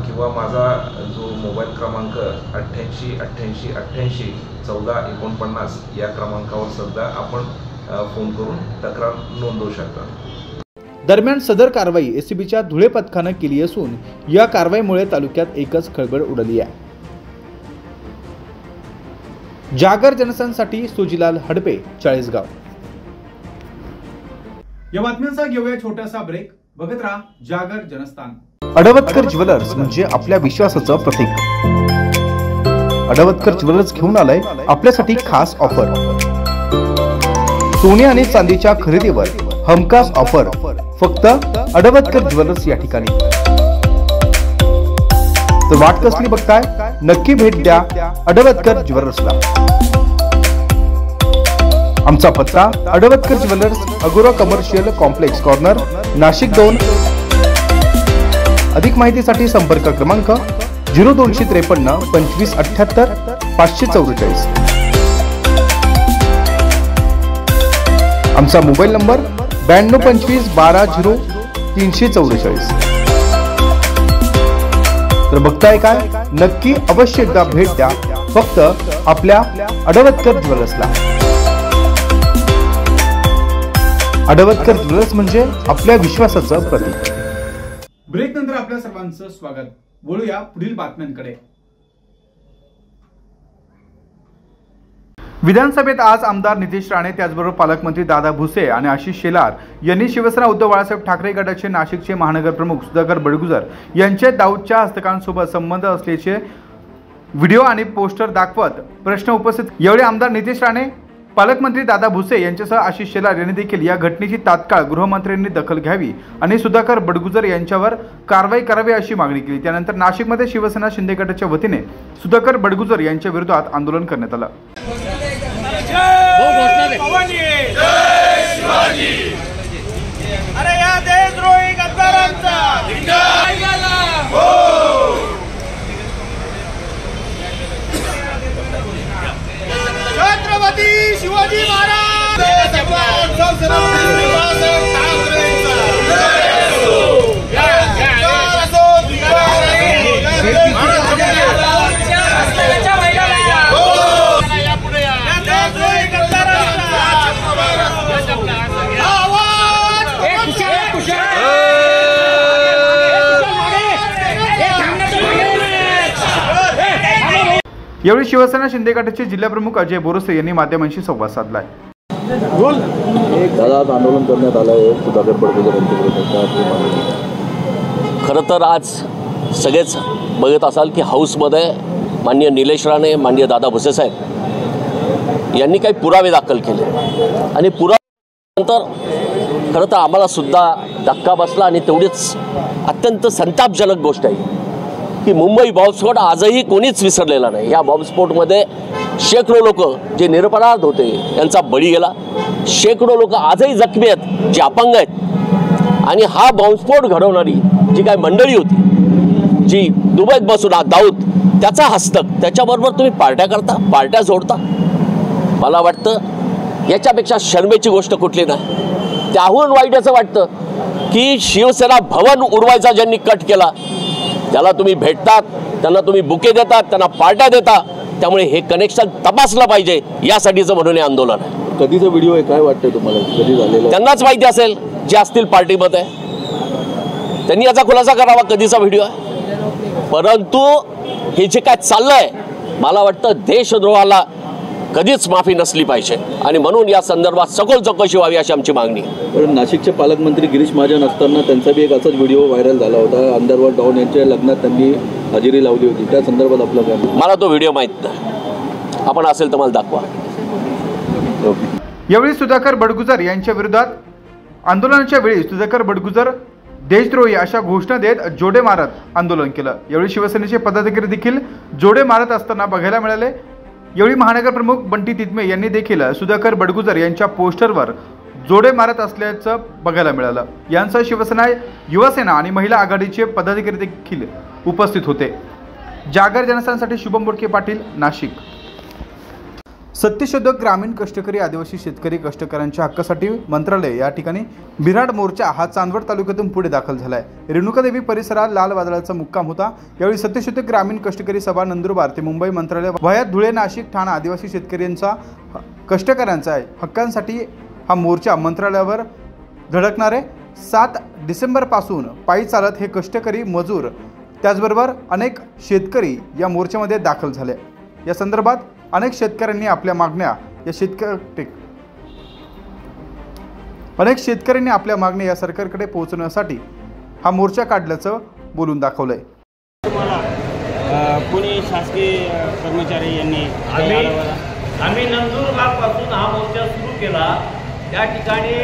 किंवा माझा जो मोबाईल क्रमांक 88 88 88 1449 या क्रमांकावर सुद्धा आपण फोन करून तक्रार नोंदवू शकता। दरम्यान सदर कारवाई एसीबीच्या धुळे पथकानं केली असून या कारवाईमुळे तालुक्यात एकच खळबळ उडाली आहे। जागर जनस्थानसाठी सुजिलाल हडपे, चाळीसगाव। या बातम्यांचा घेऊया छोटासा ब्रेक। बघत राहा जागर जनस्थान। अडवतकर ज्वेलर्स म्हणजे आपल्या विश्वासाचं प्रतीक। अडवतकर ज्वेलर्स घेऊन आलाय आपल्यासाठी खास ऑफर। सोने आणि चांदीच्या खरेदीवर हमखास ऑफर फक्त अडवतकर ज्वेलर्स या ठिकाणी। तर वाट कसली बघताय, नक्की भेट द्या अडवतकर ज्वेलर्सला। आमचा पत्ता अडवतकर ज्वेलर्स, अगोरा कमर्शियल कॉम्प्लेक्स कॉर्नर, नाशिक 2। अधिक माहितीसाठी संपर्क क्रमांक 0253 2578 544। आमचा मोबाईल नंबर 9225 12 0344। तर बघताय काय, नक्की अवश्य एकदा भेट द्या फक्त आपल्या अडवतकर ज्वेलर्सला। अडवतकर ज्वेलर्स म्हणजे आपल्या विश्वासाचं प्रतीक। ब्रेक नंतर आपल्या सर्वांचं स्वागत। बोलूया पुढील बातम्यांकडे। विधानसभेत आज आमदार नितेश राणे, त्याचबरोबर पालकमंत्री दादा भुसे आणि आशिष शेलार यांनी शिवसेना उद्धव बाळासाहेब ठाकरे गटाचे नाशिकचे महानगर प्रमुख सुधाकर बडगुजर यांचे दाऊदच्या हस्तकांसोबत संबंध असल्याचे व्हिडिओ आणि पोस्टर दाखवत प्रश्न उपस्थित। यावेळी आमदार नितेश राणे, पालकमंत्री दादा भुसे यांच्यासह आशिष शेलार यांनी देखील या घटनेची तात्काळ गृहमंत्र्यांनी दखल घ्यावी आणि सुधाकर बडगुजर यांच्यावर कारवाई करावी अशी मागणी केली। त्यानंतर नाशिकमध्ये शिवसेना शिंदे गटाच्या वतीने सुधाकर बडगुजर यांच्या विरोधात आंदोलन करण्यात आलं। अरे या देशद्रोही गद्दारांचा छत्रपती शिवाजी महाराज यावेळी शिवसेना शिंदे गटाचे जिल्हा प्रमुख अजय बोरसे यांनी माध्यमांशी संवाद साधलाय। दादा आंदोलन करण्यात आलं आहे सुधाकर बडगुजर यांच्याविरोधात। खरं तर आज सगळेच बघत असाल की हाऊसमध्ये माननीय निलेश राणे, माननीय दादा भुसे साहेब यांनी काही पुरावे दाखल केले आणि पुराव्यानंतर खरं तर आम्हाला सुद्धा धक्का बसला आणि तेवढीच अत्यंत संतापजनक गोष्ट आहे की मुंबई बॉम्बस्फोट आजही कोणीच विसरलेला नाही। या बॉम्बस्फोटमध्ये शेकडो लोक जे निरपराध होते यांचा बळी गेला, शेकडो लोक आजही जखमी आहेत जे अपंग आहेत। आणि हा बॉम्बस्फोट घडवणारी जी काही मंडळी होती, जी दुबईत बसून दाऊद त्याचा हस्तक, त्याच्याबरोबर तुम्ही पार्ट्या करता, पार्ट्या जोडता। मला वाटतं याच्यापेक्षा शर्मेची गोष्ट कुठली नाही। त्याहून वाईट असं वाटतं की शिवसेना भवन उडवायचा ज्यांनी कट केला त्याला तुम्ही भेटतात, त्यांना तुम्ही बुके देतात, त्यांना पार्ट्या देता। त्यामुळे हे कनेक्शन तपासलं पाहिजे यासाठीचं म्हणून हे आंदोलन आहे। कधीचा व्हिडिओ आहे, काय वाटतंय तुम्हाला, कधी झालेला? त्यांनाच माहिती असेल जे असतील पार्टीमध्ये, त्यांनी याचा खुलासा करावा कधीचा व्हिडिओ आहे। परंतु हे जे काय चाललंय मला वाटतं देशद्रोहाला कधीच माफी नसली पाहिजे आणि म्हणून या संदर्भात सखोल चौकशी व्हावी अशी आमची मागणी आहे. पण नाशिकचे पालकमंत्री गिरीश महाजन असताना त्यांचा बी एक असाच व्हिडिओ व्हायरल झाला होता. अंडरवर्ल्ड डॉन यांच्या लग्नात त्यांनी हजेरी लावली होती, त्या संदर्भात आपलं काय? मला तो व्हिडिओ माहीत नाही, आपण असेल तर मला दाखवा. यावेळी सुधाकर बडगुजर यांच्या विरोधात आंदोलनाच्या वेळी सुधाकर बडगुजर देशद्रोही अशा घोषणा देत जोडे मारत आंदोलन केलं. यावेळी शिवसेनेचे पदाधिकारी देखील जोडे मारत असताना बघायला मिळाले. यावेळी महानगर प्रमुख बंटी तितमे यांनी देखील सुधाकर बडगुजर यांच्या पोस्टरवर जोडे मारत असल्याचं बघायला मिळालं. यांसह शिवसेना, युवासेना आणि महिला आघाडीचे पदाधिकारी देखील उपस्थित होते. जागर जनस्थानसाठी शुभम बोडके पाटील, नाशिक. सत्यशोधक ग्रामीण कष्टकरी आदिवासी शेतकरी कष्टकऱ्यांच्या हक्कासाठी मंत्रालय या ठिकाणी बिऱ्हाड मोर्चा हा चांदवड तालुक्यातून पुढे दाखल झालाय. रेणुकादेवी परिसरात लाल वादळाचा मुक्काम होता. यावेळी सत्यशोधक ग्रामीण कष्टकरी सभा नंदुरबार ते मुंबई मंत्रालय व्हाया धुळे, नाशिक, ठाणा आदिवासी शेतकऱ्यांचा कष्टकऱ्यांचा हक्कांसाठी हा मोर्चा मंत्रालयावर धडकणार आहे. 7 डिसेंबरपासून पायी चालत हे कष्टकरी मजूर त्याचबरोबर अनेक शेतकरी या मोर्चामध्ये दाखल झाले. या संदर्भात अनेक शेतकऱ्यांनी आपल्या मागण्या या सरकारकडे पोहोचवण्यासाठी हा मोर्चा काढल्याचं बोलून दाखवलंय. कोणी शासकीय कर्मचारी यांनी आम्ही नंदुरबारपासून हा मोर्चा सुरू केला. त्या ठिकाणी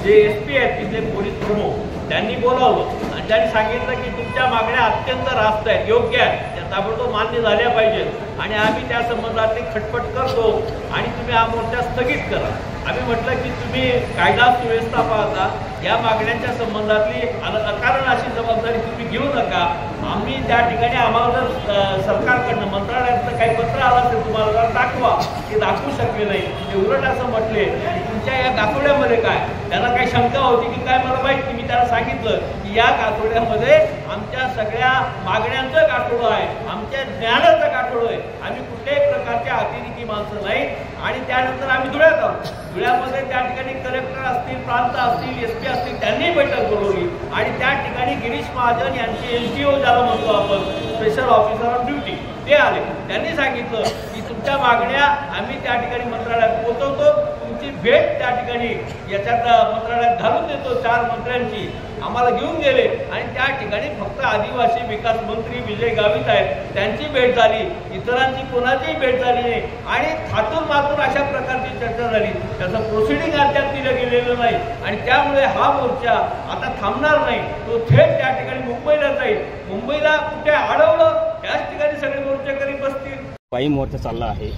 जे SP आहेत तिथले पोलीस प्रमुख त्यांनी बोलावलं आणि त्यांनी सांगितलं की तुमच्या मागण्या अत्यंत रास्त आहेत, योग्य आहेत, त्या ताबडतोब मान्य झाल्या पाहिजेत आणि आम्ही त्या संबंधातली खटपट करतो आणि तुम्ही हा मोर्चा स्थगित करा. आम्ही म्हटलं की तुम्ही कायदा सुव्यवस्था पाहता, या मागण्यांच्या संबंधातली अकारण अशी जबाबदारी तुम्ही घेऊ नका. आम्ही त्या ठिकाणी आम्हाला जर सरकारकडनं मंत्रालयातलं काही पत्र आलं असेल तुम्हाला जर दाखवा, ते दाखवू शकले नाही. ते उलट असं म्हटले की तुमच्या या गाठोड्यामध्ये काय, त्यांना काही शंका होती की काय मला माहिती. मी त्याला सांगितलं की या गाठोड्यामध्ये आमच्या सगळ्या मागण्यांचं गाठोडं आहे, आमच्या ज्ञानाचं गाठोडं आहे. आम्ही कुठल्याही प्रकारच्या अतिरेकी माणसं नाही. आणि त्यानंतर आम्ही धुळ्यात आलो. धुळ्यामध्ये त्या ठिकाणी कलेक्टर असतील, प्रांत असतील, SP असतील, त्यांनी बैठक बोलवली आणि त्या ठिकाणी गिरीश महाजन यांचे LTO ज्याला म्हणतो आपण, स्पेशल ऑफिसर ऑफ ड्युटी, ते आले. त्यांनी सांगितलं की तुमच्या मागण्या आम्ही त्या ठिकाणी मंत्रालयात पोहोचवतो, तुमची भेट त्या ठिकाणी याच्यात मंत्रालयात घालून देतो. 4 मंत्र्यांची आम्हाला घेऊन गेले आणि त्या ठिकाणी फक्त आदिवासी विकास मंत्री विजय गावित आहेत, त्यांची भेट झाली, इतरांची कोणाचीही भेट झाली नाही. आणि थातून मातून अशा प्रकारची चर्चा झाली. त्याचं प्रोसिडिंग अद्याप दिलं गेलेलं नाही आणि त्यामुळे हा मोर्चा आता थांबणार नाही. तो थेट त्या ठिकाणी मुंबईला जाईल. मुंबईला कुठे अडवलं त्याच ठिकाणी सगळे मोर्चेकरी बसतील. पायी मोर्चा चालला आहे,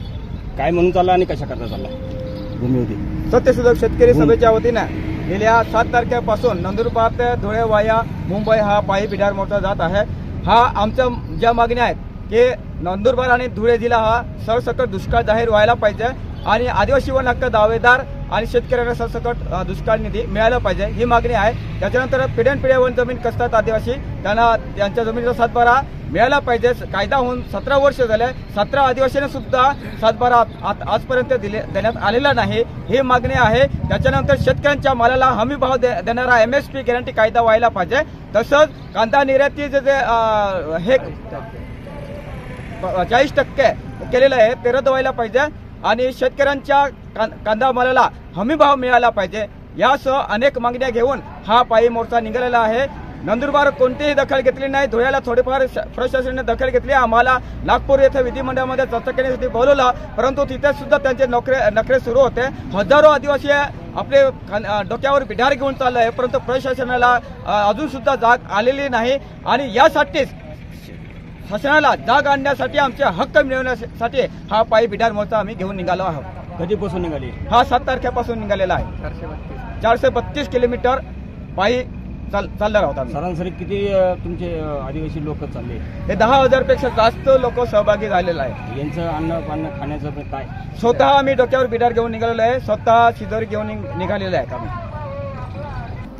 काय म्हणून चालला आणि कशा करता चालला? सत्यशोधक शेतकरी सभेच्या वतीनं गेल्या 7 तारखेपासून नंदुरबार ते धुळे वाया मुंबई हा पायी बिडार मोर्चा जात आहे. हा आमच्या ज्या मागण्या आहेत की नंदुरबार आणि धुळे जिल्हा हा सरसकट दुष्काळ जाहीर व्हायला पाहिजे आणि आदिवासी वन हक्क दावेदार आणि शेतकऱ्यांना सरसकट दुष्काळ निधी मिळाला पाहिजे, ही मागणी आहे. त्याच्यानंतर पिढ्यानपिढ्या वन जमीन कसतात आदिवासी, त्यांना त्यांच्या जमिनीचा सातबारा मिळाला पाहिजे. कायदा होऊन 17 वर्ष झाले, 17 आदिवासींना सुद्धा सातबारा आजपर्यंत देण्यात आलेला नाही, ही मागणी आहे. त्याच्यानंतर शेतकऱ्यांच्या मालाला हमी भाव देणारा MSP गॅरंटी कायदा व्हायला पाहिजे. तसंच कांदा निर्यातीचे जे हे 40% केलेलं आहे ते रद्द व्हायला पाहिजे आणि शेतकऱ्यांच्या कांदा मालाला हमी भाव मिळाला पाहिजे. यासह अनेक मागण्या घेऊन हा पायी मोर्चा निघालेला आहे. नंदुरबार कोणतीही दखल घेतली नाही, धुळ्याला थोडीफार प्रशासनाने दखल घेतली. आम्हाला नागपूर येथे विधिमंडळामध्ये चर्चा करण्यासाठी बोलवलं, परंतु तिथे सुद्धा त्यांचे नखरे सुरू होते. हजारो आदिवासी आपले डोक्यावर बिढार घेऊन चालले आहे, परंतु प्रशासनाला अजून सुद्धा जाग आलेली नाही आणि यासाठीच शासनाला जाग आणण्यासाठी आमचे हक्क मिळवण्यासाठी हा पायी बिढार मोर्चा आम्ही घेऊन निघालो आहोत. कधीपासून निघाली? हा 7 तारखेपासून निघालेला आहे. 432 किलोमीटर पायी चालणार आहोत आम्ही. सरासरी किती तुमचे आदिवासी लोक चालले? हे 10,000 पेक्षा जास्त लोक सहभागी झालेले आहे. यांचं अन्न पाणी खाण्याचं काय? स्वतः आम्ही डोक्यावर बिडार घेऊन निघालेलो आहे, स्वतः शिदोरी घेऊन निघालेले आहेत आम्ही.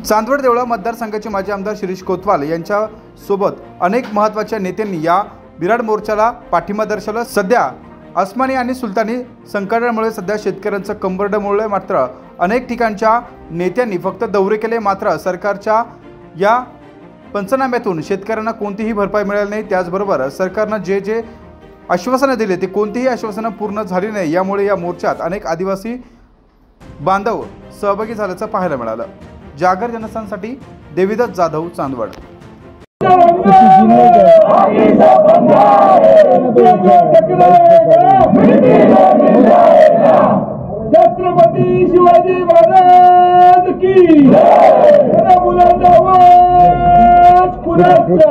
चांदवड देवळा मतदारसंघाचे माजी आमदार शिरीष कोतवाल यांच्या सोबत अनेक महत्त्वाच्या नेत्यांनी या बिराड मोर्चाला पाठिंबा दर्शवला. सध्या अस्मानी आणि सुलतानी संकटामुळे सध्या शेतकऱ्यांचं कंबरडं मात्र अनेक ठिकाणच्या नेत्यांनी फक्त दौरे केले, मात्र सरकारच्या या पंचनाम्यातून शेतकऱ्यांना कोणतीही भरपाई मिळाली नाही. त्याचबरोबर सरकारनं जे आश्वासनं दिली ते कोणतीही आश्वासनं पूर्ण झाली नाही। यामुळे या मोर्चात अनेक आदिवासी बांधव सहभागी झाल्याचं पाहायला मिळालं। जागर जनस्थानसाठी देवीदत्त जाधव, चांदवड। छत्रपती शिवाजी महाराज की बुलंद आवाज पुण्याचा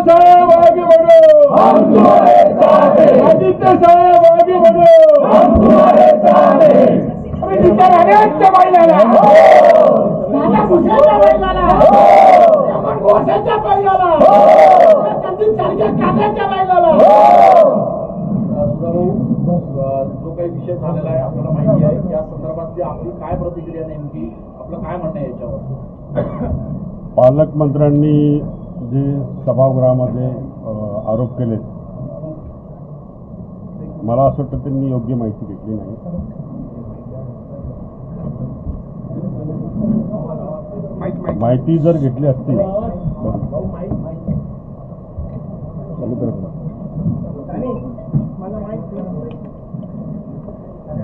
साहेब आगे बढ़ो, हम तुम्हारे साथ हैं। आदित्य साहेब आगे बढ़ो, हम तुम्हारे साथ हैं। विचाराच्या बैलाला दादा भुसेच्या बैलाला आपण घोषाच्या बैलाला संदीप सारख्या कांद्याच्या बैलाला जो काही विषय झालेला आहे आपल्याला माहिती आहे। या संदर्भातली आपली काय प्रतिक्रिया, नेमकी आपलं काय म्हणणं आहे याच्यावर? पालकमंत्र्यांनी जे सभागृहामध्ये आरोप केले, मला असं वाटतं त्यांनी योग्य माहिती घेतली नाही। माहिती जर घेतली असती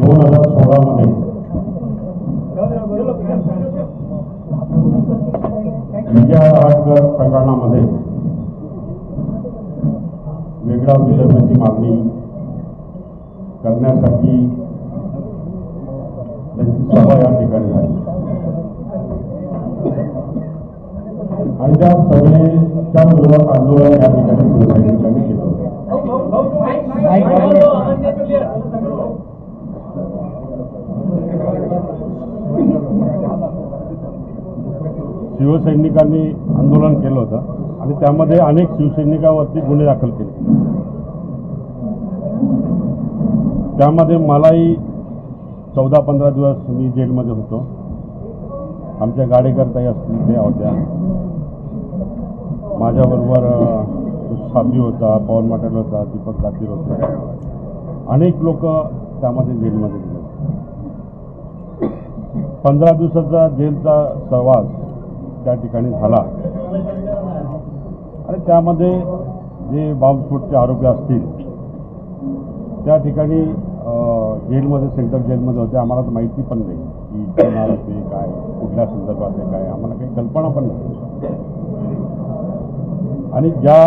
2016 मध्ये विजय रहाटकर प्रकरणामध्ये वेगळा विदर्भाची मागणी करण्यासाठी त्यांची सभा या ठिकाणी झाली आणि त्या सभेच्या विरोधात आंदोलन या ठिकाणी शिवसैनिकांनी केलं। शिवसैनिकांनी आंदोलन केलं होतं आणि त्यामध्ये अनेक शिवसैनिकांवरती गुन्हे दाखल केले। त्यामध्ये मलाही 14-15 दिवस मी जेलमध्ये होतो। आमच्या गाडेकरताई असतील त्या होत्या, माझ्याबरोबर साबी होता, पवन मटेल होता, दीपक गातीर होता, अनेक लोक त्यामध्ये जेलमध्ये गेले। 15 दिवसाचा जेलचा सहवास त्या ठिकाणी झाला आणि त्यामध्ये जे बॉम्बस्फोटचे आरोपी असतील त्या ठिकाणी जेलमध्ये, सेंट्रल जेलमध्ये होते। आम्हाला तर माहिती पण नाही की कोण होते, काय, कुठल्या संदर्भात आहे, काय, आम्हाला काही कल्पना पण नाही। आणि ज्या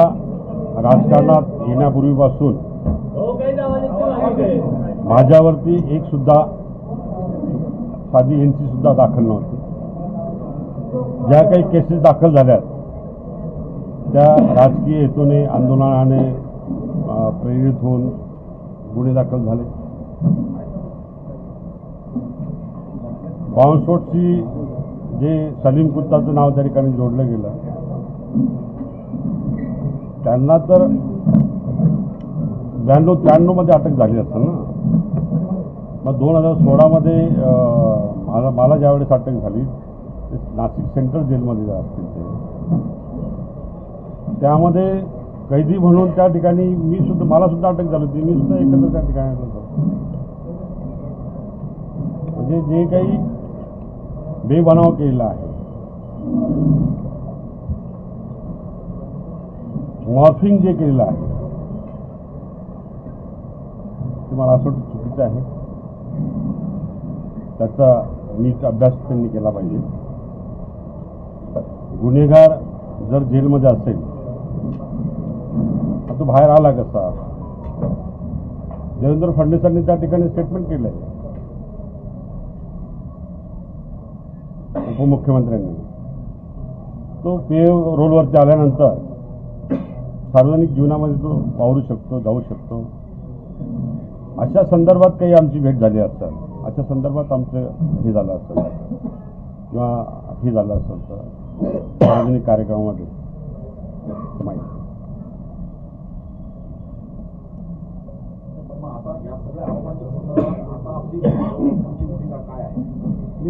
राजकारणात येण्यापूर्वीपासून माझ्यावरती एक सुद्धा साधी एनसी सुद्धा दाखल नव्हती। ज्या काही केसेस दाखल झाल्या त्या राजकीय हेतूने, आंदोलनाने प्रेरित होऊन गुन्हे दाखल झाले। बॉम्बस्फोटची जे सलीम कुत्ताचं नाव त्या ठिकाणी जोडलं गेलं, त्यांना तर 92-93 मध्ये अटक झाली असेल ना। मग 2016 मध्ये मला ज्यावेळेस अटक झाली ते नाशिक सेंट्रल जेलमध्ये असतील ते, त्यामध्ये कैदी म्हणून त्या ठिकाणी मला सुद्धा अटक झाली होती, मी सुद्धा एकत्र त्या ठिकाणी होतो। म्हणजे जे काही बेबनाव केलेला आहे, मॉर्फिंग जे केलेलं आहे ते मला असं वाटतं चुकीचं आहे। त्याचा नीट अभ्यास त्यांनी केला पाहिजे। गुन्हेगार जर जेलमध्ये असेल तर तो बाहेर आला कसा? देवेंद्र फडणवीसांनी त्या ठिकाणी स्टेटमेंट केलंय, उपमुख्यमंत्र्यांनी। तो पे रोलवरती आल्यानंतर सार्वजनिक जीवनामध्ये तो वावरू शकतो, जाऊ शकतो। अशा संदर्भात काही आमची भेट झाली असेल, अशा संदर्भात आमचं हे झालं असेल किंवा हे झालं असेल तर सार्वजनिक कार्यक्रमामध्ये माहिती।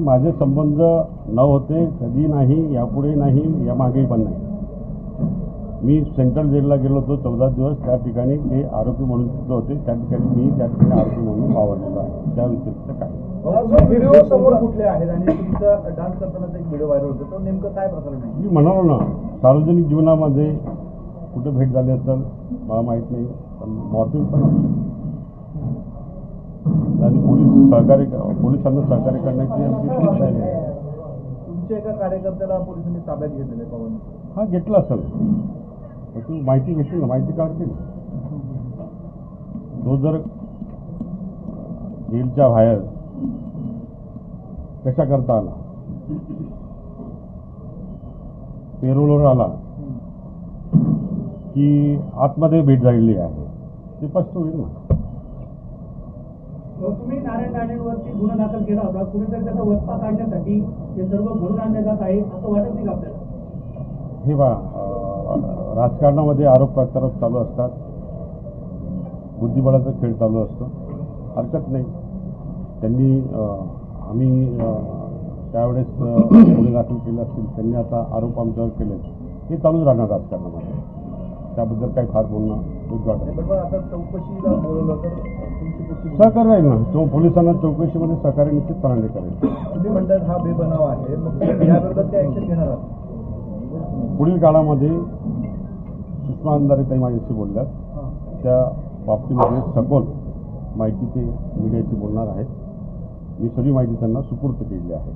माझे संबंध न होते, कधी नाही, यापुढे नाही, यामागे पण नाही। मी सेंट्रल जेलला गेलो होतो 14 दिवस, त्या ठिकाणी ते आरोपी म्हणून सुद्धा होते, त्या ठिकाणी मी त्या ठिकाणी आरोपी म्हणून वावरलेलो आहे। त्या व्यतिरिक्त काय व्हिडिओ समोर कुठले आहेत आणि तुमचा डान्स करताना एक व्हिडिओ व्हायरल होतो, तो नेमकं काय प्रकरण आहे? मी म्हणालो ना, सार्वजनिक जीवनामध्ये कुठे भेट झाली असेल मला माहीत नाही, पण मॉर्फिंग पण आणि पोलिसांना सहकार्य करण्याची आमची पूर्ण तयारी आहे. तुमच्या एका कार्यकर्त्याला पोलिसांनी ताब्यात घेतलेले पवन? हा घेतला असेल, तू माहिती घेतली ना, माहिती काढते ना. तो जर जेलच्या बाहेर कशा करता आला, पेरोलवर आला की आतमध्ये भेट झालेली आहे, ते स्पष्ट होईल ना. तुम्ही नारायण राणेंवरती गुन्हा दाखल केला होता, कुठेतरी त्याचा वचपा काढण्यासाठी हे सर्व घडून आणले जात आहे असं वाटत नाही का आपल्याला? हे बा, राजकारणामध्ये आरोप प्रत्यारोप चालू असतात, बुद्धिबळाचा खेळ चालू असतो, हरकत नाही. त्यांनी आम्ही त्यावेळेस गुन्हे दाखल केले असतील, त्यांनी आता आरोप आमच्यावर केले, हे चालूच राहणार राजकारणामध्ये, त्याबद्दल काही फार बोलणं योग्य वाटत नाही. आता चौकशीला बोलवलं तर तुमची सहकार्य राहील ना, तो पोलिसांना चौकशीमध्ये सहकार्य निश्चितपणाने करेल. तुम्ही म्हणतात हा बेबनाव आहे, मग याविरोधात काय ऍक्शन घेणार आहात? पुढील काळामध्ये सुषमा अंधारे ताई माझ्याशी बोलल्यात, त्या बाबतीमध्ये सखोल माहिती ते मीडियाशी बोलणार आहेत. मी सगळी माहिती त्यांना सुपूर्द केलेली आहे.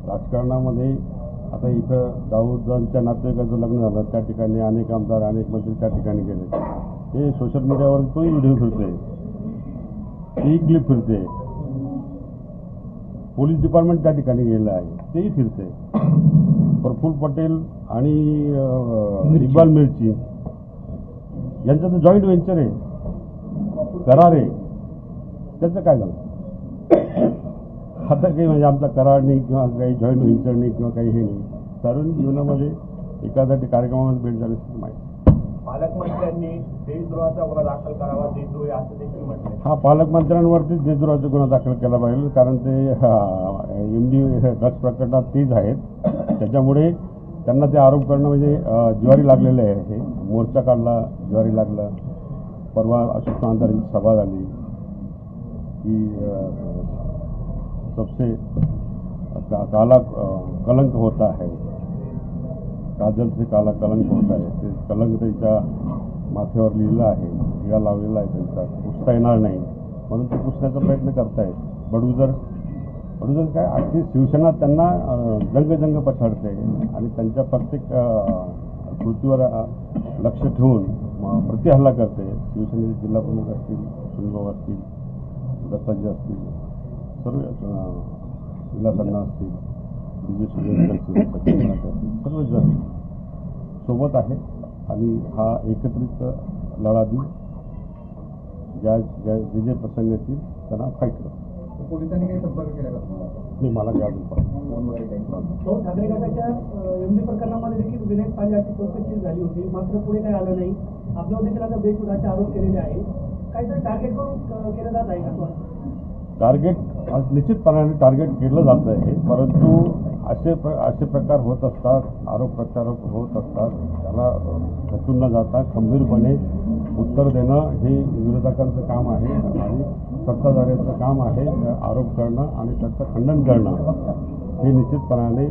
राजकारणामध्ये आता इथं दाऊदच्या नातेवाईकाचं लग्न झालं, त्या ठिकाणी अनेक आमदार अनेक मंत्री त्या ठिकाणी गेले, हे सोशल मीडियावर तोही व्हिडिओ फिरते, तेही क्लिप फिरते, पोलीस डिपार्टमेंट त्या ठिकाणी गेलं आहे, तेही फिरते. प्रफुल्ल पटेल आणि इक्बाल मिर्ची यांचं तर जॉईंट व्हेंचर आहे, करार आहे, त्याचं काय झालं? आता काही म्हणजे आमचा करार नाही किंवा काही जॉईंट व्हेंचर नाही किंवा काही हे नाही. सार्वजनिक जीवनामध्ये एखाद्या कार्यक्रमामध्ये भेट झाली असं माहिती. पालकमंत्र्यांनी देशद्रोहाचा गुन्हा दाखल करावा, देशद्रोही असं देखील म्हटलं. हा, पालकमंत्र्यांवरतीच देशद्रोहाचा गुन्हा दाखल केला पाहिजे, कारण ते MD ड्रग्स प्रकरणात तेच आहेत, त्याच्यामुळे त्यांना ते आरोप करणं म्हणजे ज्वारी लागलेले आहे. हे मोर्चा काढला, ज्वारी लागला. परवा सुषमा अंधारेंची सभा झाली की सबसे काला कलंक होता है, काजल से काला कलंक होता है, ते कलंक त्यांच्या माथ्यावर लिहिलं आहे, टिळा लावलेला आहे त्यांचा, पुसता येणार नाही म्हणून ते पुसण्याचा प्रयत्न करतायत. बडगुजर काय अगदी शिवसेना त्यांना जंग पछाडते आणि त्यांच्या प्रत्येक कृतीवर लक्ष ठेवून प्रतिहल्ला करते. शिवसेनेचे जिल्हा प्रमुख असतील, सुनीलभाऊ असतील, दत्ताजी असतील, सर्व विलासांना असतील, विजय सुरेंद्र असतील, सर्वजण सोबत आहे आणि हा एकत्रित लढा देऊ. ज्या जे प्रसंग येतील त्यांना फाईट करू. पोलिसांनी काही संपर्क केला का? नाही, मला काय अजून ठाकरे गटाच्या MD प्रकरणामध्ये देखील विनायक पांड्याची चौकशी झाली होती, मात्र पुढे काही आलं नाही. आपल्यावर देखील आता बेशुद्धाचे आरोप केलेले आहे. काहीतरी टार्गेट करून केलं जात आहे का? टार्गेट निश्चितपणाने टार्गेट केलं जात आहे, परंतु असे प्रकार होत असतात, आरोप प्रत्यारोप होत असतात, त्याला खचून न जाता खंबीरपणे उत्तर देणं हे विरोधकांचं काम आहे आणि सत्ताधाऱ्यांचं काम आहे. आरोप करणं आणि त्याचं खंडन करणं हे निश्चितपणाने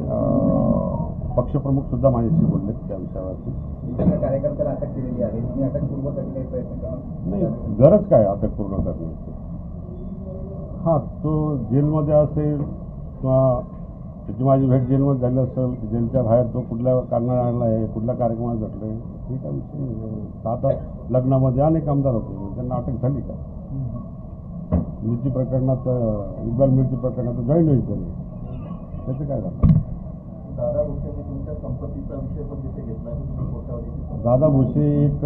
पक्षप्रमुख सुद्धा माझ्याशी बोलले त्या विषयावरती. कार्यकर्त्याला अटक केलेली आहे, अटक पूर्वसाठी काही प्रयत्न करणार नाही, गरज काय अटक पूर्ण करण्याची? हां, तो जेलमध्ये असेल किंवा त्याची माझी भेट जेलमध्ये झाली असेल, जेलच्या बाहेर तो कुठल्या कारणाला आहे, कुठल्या कार्यक्रमात घडलं आहे, हे काय विषय नाही. आता लग्नामध्ये अनेक आमदार होते, त्यांना अटक झाली का? मिरची प्रकरणात, इक्बाल मिरची प्रकरणात जॉईंट व्हायचं नाही, त्याचं काय झालं? दादा भुसेंनी तुमच्या संपत्तीचा विषय पण तिथे घेतला. दादा भुसे एक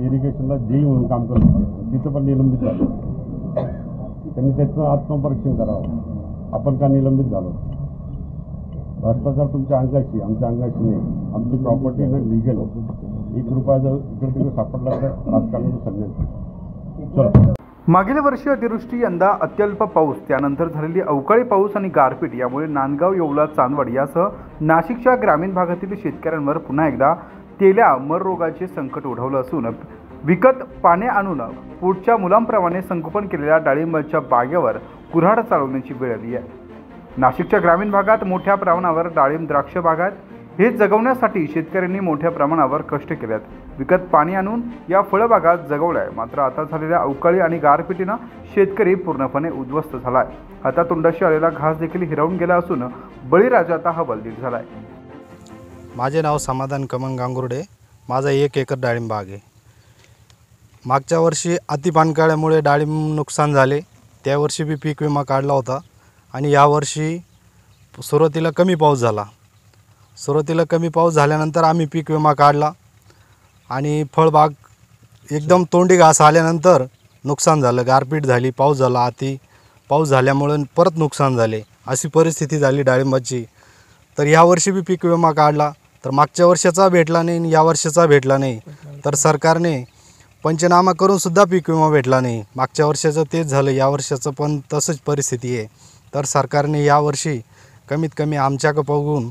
इरिगेशनला जेई म्हणून काम करत होते, तिथं पण निलंबित झालं. त्यांनी त्याचं आत्मपरीक्षण करावं, आपण का निलंबित झालो? भ्रष्टाचार तुमच्या अंगाशी, आमच्या अंगाशी नाही. आमची प्रॉपर्टी ना लिगल, ₹1 जर इकडे तिकडे सापडला तर राजकारणाचं सगळ्यांचं. मागील वर्षी अतिवृष्टी, यंदा अत्यल्प पाऊस, त्यानंतर झालेली अवकाळी पाऊस आणि गारपीट यामुळे नांदगाव, येवला, चांदवड यासह नाशिकच्या ग्रामीण भागातील शेतकऱ्यांवर पुन्हा एकदा तेल्या मर रोगाचे संकट ओढवलं असून विकत पाने आणून पोटच्या मुलांप्रमाणे संगोपन केलेल्या डाळिंबाच्या बागेवर कुऱ्हाड चालवण्याची वेळ आली आहे. नाशिकच्या ग्रामीण भागात मोठ्या प्रमाणावर डाळिंब, द्राक्ष बागायत हे जगवण्यासाठी शेतकऱ्यांनी मोठ्या प्रमाणावर कष्ट केलेत, विकत पाणी आणून या फळबागात जगवल्या. मात्र आता झालेल्या अवकाळी आणि गारपिटीनं शेतकरी पूर्णपणे उद्ध्वस्त झालाय. हातातोंडाशी आलेला घास देखील हिरावून गेला असून बळीराजा आता हवालदिल झालाय. माझे नाव समाधान कमन गांगुर्डे. माझा 1 एकर डाळिंब बाग आहे. मागच्या वर्षी अतिपाणकाळ्यामुळे डाळिंब नुकसान झाले. त्या वर्षी बी पीक विमा काढला होता आणि यावर्षी सुरुवातीला कमी पाऊस झाला. झाल्यानंतर आम्ही पीक विमा काढला आणि फळबाग एकदम तोंडी घास आल्यानंतर नुकसान झालं. गारपीट झाली, पाऊस झाला, अति पाऊस झाल्यामुळे परत नुकसान झाले. अशी परिस्थिती झाली डाळिंबाची. तर यावर्षी बी पीक विमा काढला तर मागच्या वर्षाचा भेटला नाही आणि यावर्षाचा भेटला नाही. तर सरकारने पंचनामा करून सुद्धा पीक विमा भेटला नाही. मागच्या वर्षाचं तेच झालं, यावर्षाचं पण तसंच परिस्थिती आहे. तर सरकारने यावर्षी कमीत कमी आमच्याकडं बघून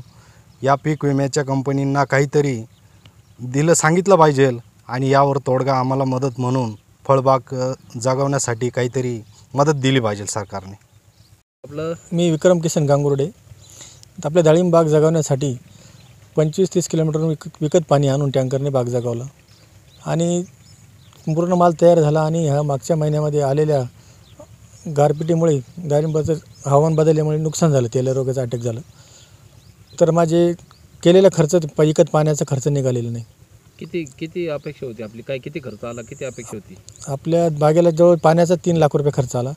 या पीक विम्याच्या कंपनींना काहीतरी सांगितलं पाहिजे आणि यावर तोडगा आम्हाला मदत म्हणून फळबाग जगवण्यासाठी काहीतरी मदत दिली पाहिजे सरकारने. मी विक्रम किशन गांगुर्डे. आपल्या डाळिंब बाग जगवण्यासाठी 25-30 किलोमीटरवरून विकत पाणी आणून टँकरने बाग जगवला आणि पूर्ण माल तयार झाला. आणि ह्या मागच्या महिन्यामध्ये आलेल्या गारपिटीमुळे डाळिंबाचं हवामान बदलल्यामुळे नुकसान झालं, तेल्या रोगाचा अटॅक झाला. तर माझे केलेला खर्च विकत पाण्याचा खर्च निघालेला नाही. किती अपेक्षा होती आपली? किती खर्च आला? किती अपेक्षा होती? आपल्या बागेला जवळ पाण्याचा 3 लाख रुपये खर्च आला,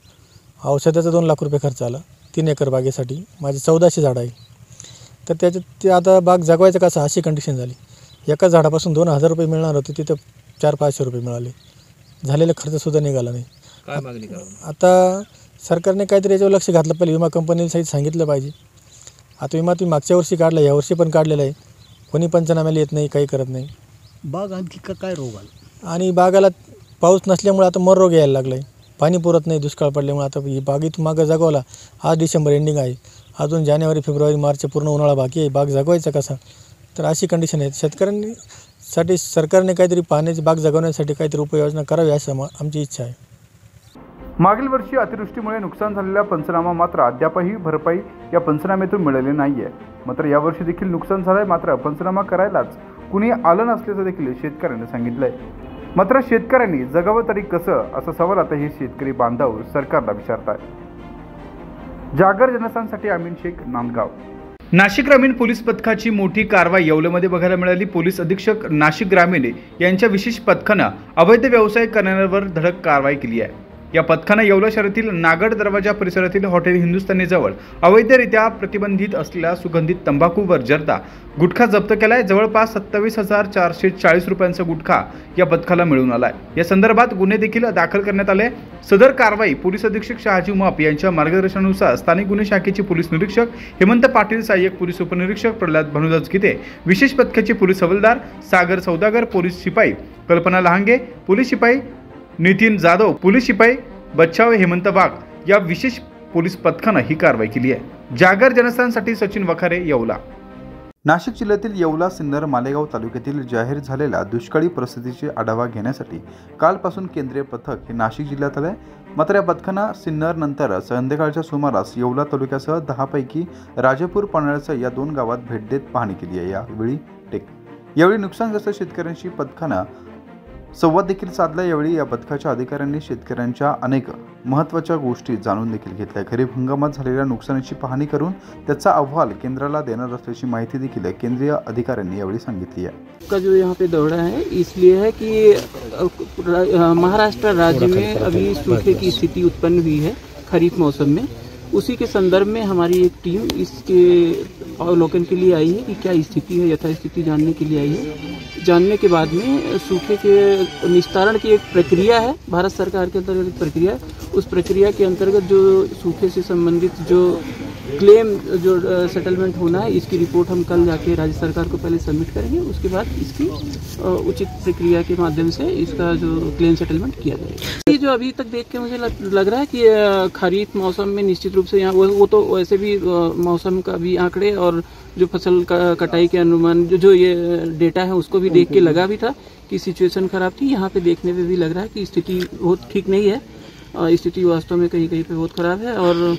औषधाचा 2 लाख रुपये खर्च आला. 3 एकर बागेसाठी माझी 1400 झाडं आहे. तर त्याच्यात ते आता बाग जगवायचं कसं अशी कंडिशन झाली. एका झाडापासून 2000 रुपये मिळणार होते, तिथं 400-500 रुपये मिळाले. झालेला खर्चसुद्धा निघाला नाही. काय मागणी करा? आता सरकारने काहीतरी याच्यावर लक्ष घातलं पाहिजे. विमा कंपनीला सहित सांगितलं पाहिजे. आता विमा तुम्ही मागच्या वर्षी काढला, यावर्षी पण काढलेला आहे. कोणी पंचनाम्याला येत नाही, काही करत नाही. बाग आणखी काय रोग आला? आणि बागाला पाऊस नसल्यामुळे आता मर रोग यायला लागला आहे. पाणी पुरत नाही, दुष्काळ पडल्यामुळे. आता ही बागेत मागं जगवला, आज डिसेंबर एंडिंग आहे, अजून जानेवारी फेब्रुवारी मार्च पूर्ण उन्हाळा बाकी आहे. बाग जगवायचा कसा? तर अशी कंडिशन आहे. शेतकऱ्यांसाठी सरकारने काहीतरी पाण्याची बाग जगवण्यासाठी काहीतरी उपाययोजना करावी असं आमची इच्छा आहे. मागील वर्षी अतिवृष्टीमुळे नुकसान झालेला पंचनामा मात्र अद्यापही भरपाई या पंचनाम्यातून मिळाली नाही आहे. मात्र यावर्षी देखील नुकसान झालंय, मात्र पंचनामा करायलाच कुणी आलं नसल्याचं देखील शेतकऱ्यांनी सांगितलंय. मात्र शेतकऱ्यांनी जगावं तरी कसं, असा सवाल आता हे शेतकरी बांधव सरकारला विचारतात. जागर जनस्थानसाठी अमीन शेख, नांदगाव. नाशिक ग्रामीण पोलीस पथकाची मोठी कारवाई येवल्यामध्ये बघायला मिळाली. पोलीस अधीक्षक नाशिक ग्रामीण यांच्या विशेष पथकानं अवैध व्यवसाय करणाऱ्यांवर धडक कारवाई केली आहे. या पथकानं येवला शहरातील नागड दरवाजा परिसरातील हॉटेल हिंदुस्थानीजवळ अवैधरित्या प्रतिबंधित असलेला सुगंधित तंबाखूवर जर्दा गुटखा जप्त केलाय. जवळपास 27,440 रुपयांचा गुटखा या पथकाला मिळून आलाय. या संदर्भात गुन्हे देखील दाखल करण्यात आले. सदर कारवाई पोलीस अधीक्षक शहाजी माप यांच्या मार्गदर्शनानुसार स्थानिक गुन्हे शाखेचे पोलीस निरीक्षक हेमंत पाटील, सहाय्यक पोलीस उपनिरीक्षक प्रल्हाद भानुदास गीते, विशेष पथकाचे पोलीस हवालदार सागर सौदागर, पोलीस शिपाई कल्पना लहांगे, पोलीस शिपाई नितीन जाधव, पोलीस शिपाई बच्छाव हेमंत वाघ या विशेष पोलीस पथकानं ही कारवाई केली आहे. जागर जनस्थानसाठी सचिन वखारे, येवला. नाशिक जिल्ह्यातील येवला, सिन्नर, मालेगाव तालुक्यातील जाहीर झालेल्या दुष्काळी परिस्थितीचे आढावा घेण्यासाठी कालपासून केंद्रीय पथक हे नाशिक जिल्ह्यात आले. मात्र या पथकानं सिन्नर नंतर संध्याकाळच्या सुमारास येवला तालुक्यासह 10 पैकी राजापूर, पन्हाळ्यासह या 2 गावात भेट देत पाहणी केली आहे. यावेळी नुकसानग्रस्त शेतकऱ्यांशी पथकानं संवाद देखील साधला. यावेळी या पथकाच्या अधिकाऱ्यांनी शेतकऱ्यांच्या अनेक महत्त्वाच्या गोष्टी जाणून देखील घेतल्या. खरीप हंगामात झालेल्या नुकसानीची पाहणी करून त्याचा अहवाल केंद्राला देणार असल्याची माहिती देखील केंद्रीय अधिकाऱ्यांनी यावेळी सांगितली आहे. का जो यहाँ पे दौरा है इसलिए है कि महाराष्ट्र राज्य में अभी सूखे की स्थिति उत्पन्न हुई है खरीफ मौसम में. उसी के संदर्भ में हमारी एक टीम इसके अवलोकन के लिए आई है कि क्या स्थिति है, यथास्थिति जानने के लिए आई है. जानने के बाद में सूखे के निस्तारण की एक प्रक्रिया है, भारत सरकार के अंतर्गत प्रक्रिया है. उस प्रक्रिया के अंतर्गत जो सूखे से संबंधित जो क्लेम जो सेटलमेंट होना है, इसकी रिपोर्ट हम कल जाके राज्य सरकार को पहले सबमिट करेंगे. उसके बाद इसकी उचित प्रक्रिया के माध्यम से इसका जो क्लेम सेटलमेंट किया जाएगा. ये जो अभी तक देख के मुझे लग रहा है कि खरीफ मौसम में निश्चित रूप से यहाँ वो तो वैसे भी मौसम का भी आंकड़े और जो फसल कटाई के अनुमान जो ये डेटा है उसको भी देख के लगा भी था कि सिचुएशन खराब थी. यहाँ पे देखने पे भी लग रहा है कि स्थिति बहुत ठीक नहीं है. स्थिति वास्तव में कहीं कहीं पे बहुत खराब है और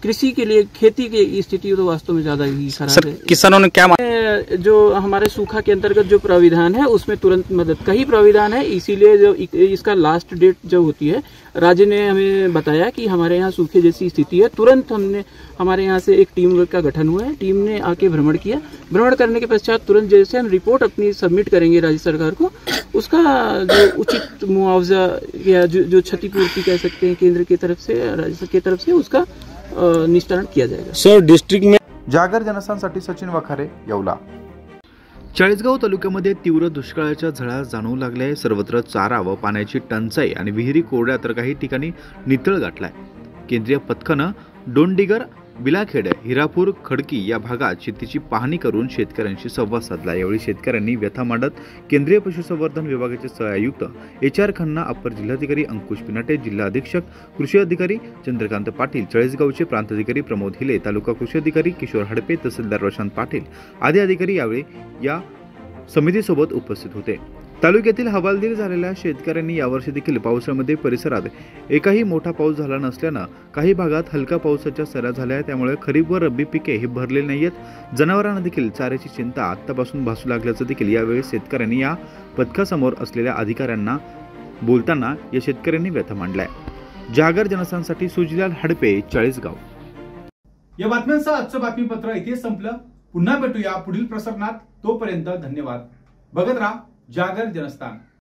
कृषि के लिए, खेती की स्थिति तो वास्तव में ज्यादा ही खराब है। किसानों ने क्या जो हमारे सूखा के अंतर्गत जो प्राविधान है उसमें तुरंत मदद का ही प्राविधान है, इसीलिए जो इसका लास्ट डेट जो होती है, राज्य ने हमें बताया कि हमारे यहाँ सूखे जैसी स्थिति है, तुरंत हमारे यहाँ से एक टीम का गठन हुआ है। टीम ने आके भ्रमण किया, भ्रमण करने के पश्चात तुरंत जैसे हम रिपोर्ट अपनी सबमिट करेंगे राज्य सरकार को, उसका जो उचित मुआवजा या जो क्षतिपूर्ति कह सकते हैं केंद्र की तरफ से, राज्य की तरफ से, उसका निस्तारण किया जाएगा। सर, डिस्ट्रिक्ट में जागर जनस्थानसाठी सचिन वखारे, येवला। चाळीसगाव तालुक्यामध्ये तीव्र दुष्काळाच्या झळा जाणवू लागल्या. सर्वत्र चारा व पाण्याची टंचाई आणि विहिरी कोरड्या तर काही ठिकाणी नितळ गाठलाय. केंद्रीय पथकानं डोंडिगर, बिलाखेड, हिरापूर, खडकी या भागात शेतीची पाहणी करून शेतकऱ्यांशी संवाद साधला. यावेळी शेतकऱ्यांनी व्यथा मांडत केंद्रीय पशुसंवर्धन विभागाचे सहआयुक्त HR खन्ना, अप्पर जिल्हाधिकारी अंकुश पिनाटे, जिल्हा अधीक्षक कृषी अधिकारी चंद्रकांत पाटील, चाळीसगावचे प्रांताधिकारी प्रमोद हिले, तालुका कृषी अधिकारी किशोर हडपे, तहसीलदार रोशन पाटील आदी अधिकारी यावेळी या समितीसोबत उपस्थित होते. तालुक्यातील हवालदिल झालेल्या शेतकऱ्यांनी यावर्षी देखील पावसामध्ये परिसरात एकही मोठा पाऊस झाला नसल्यानं काही भागात हलका पावसाच्या सऱ्या झाल्या. त्यामुळे खरीप व रब्बी पिके ही भरलेली नाहीयेत. जनावरांना देखील चाऱ्याची चिंता आत्तापासून भासू लागल्याचं देखील यावेळी शेतकऱ्यांनी या पथकासमोर असलेल्या अधिकाऱ्यांना बोलताना या शेतकऱ्यांनी व्यथा मांडलाय. जागर जनस्थानसाठी सुजलाल हडपे, चाळीसगाव. या बातम्यांचं आजचं बातमीपत्र इथे संपलं. पुन्हा भेटूया पुढील प्रसारणात. तोपर्यंत धन्यवाद. बघत राहा जागर जनस्थान.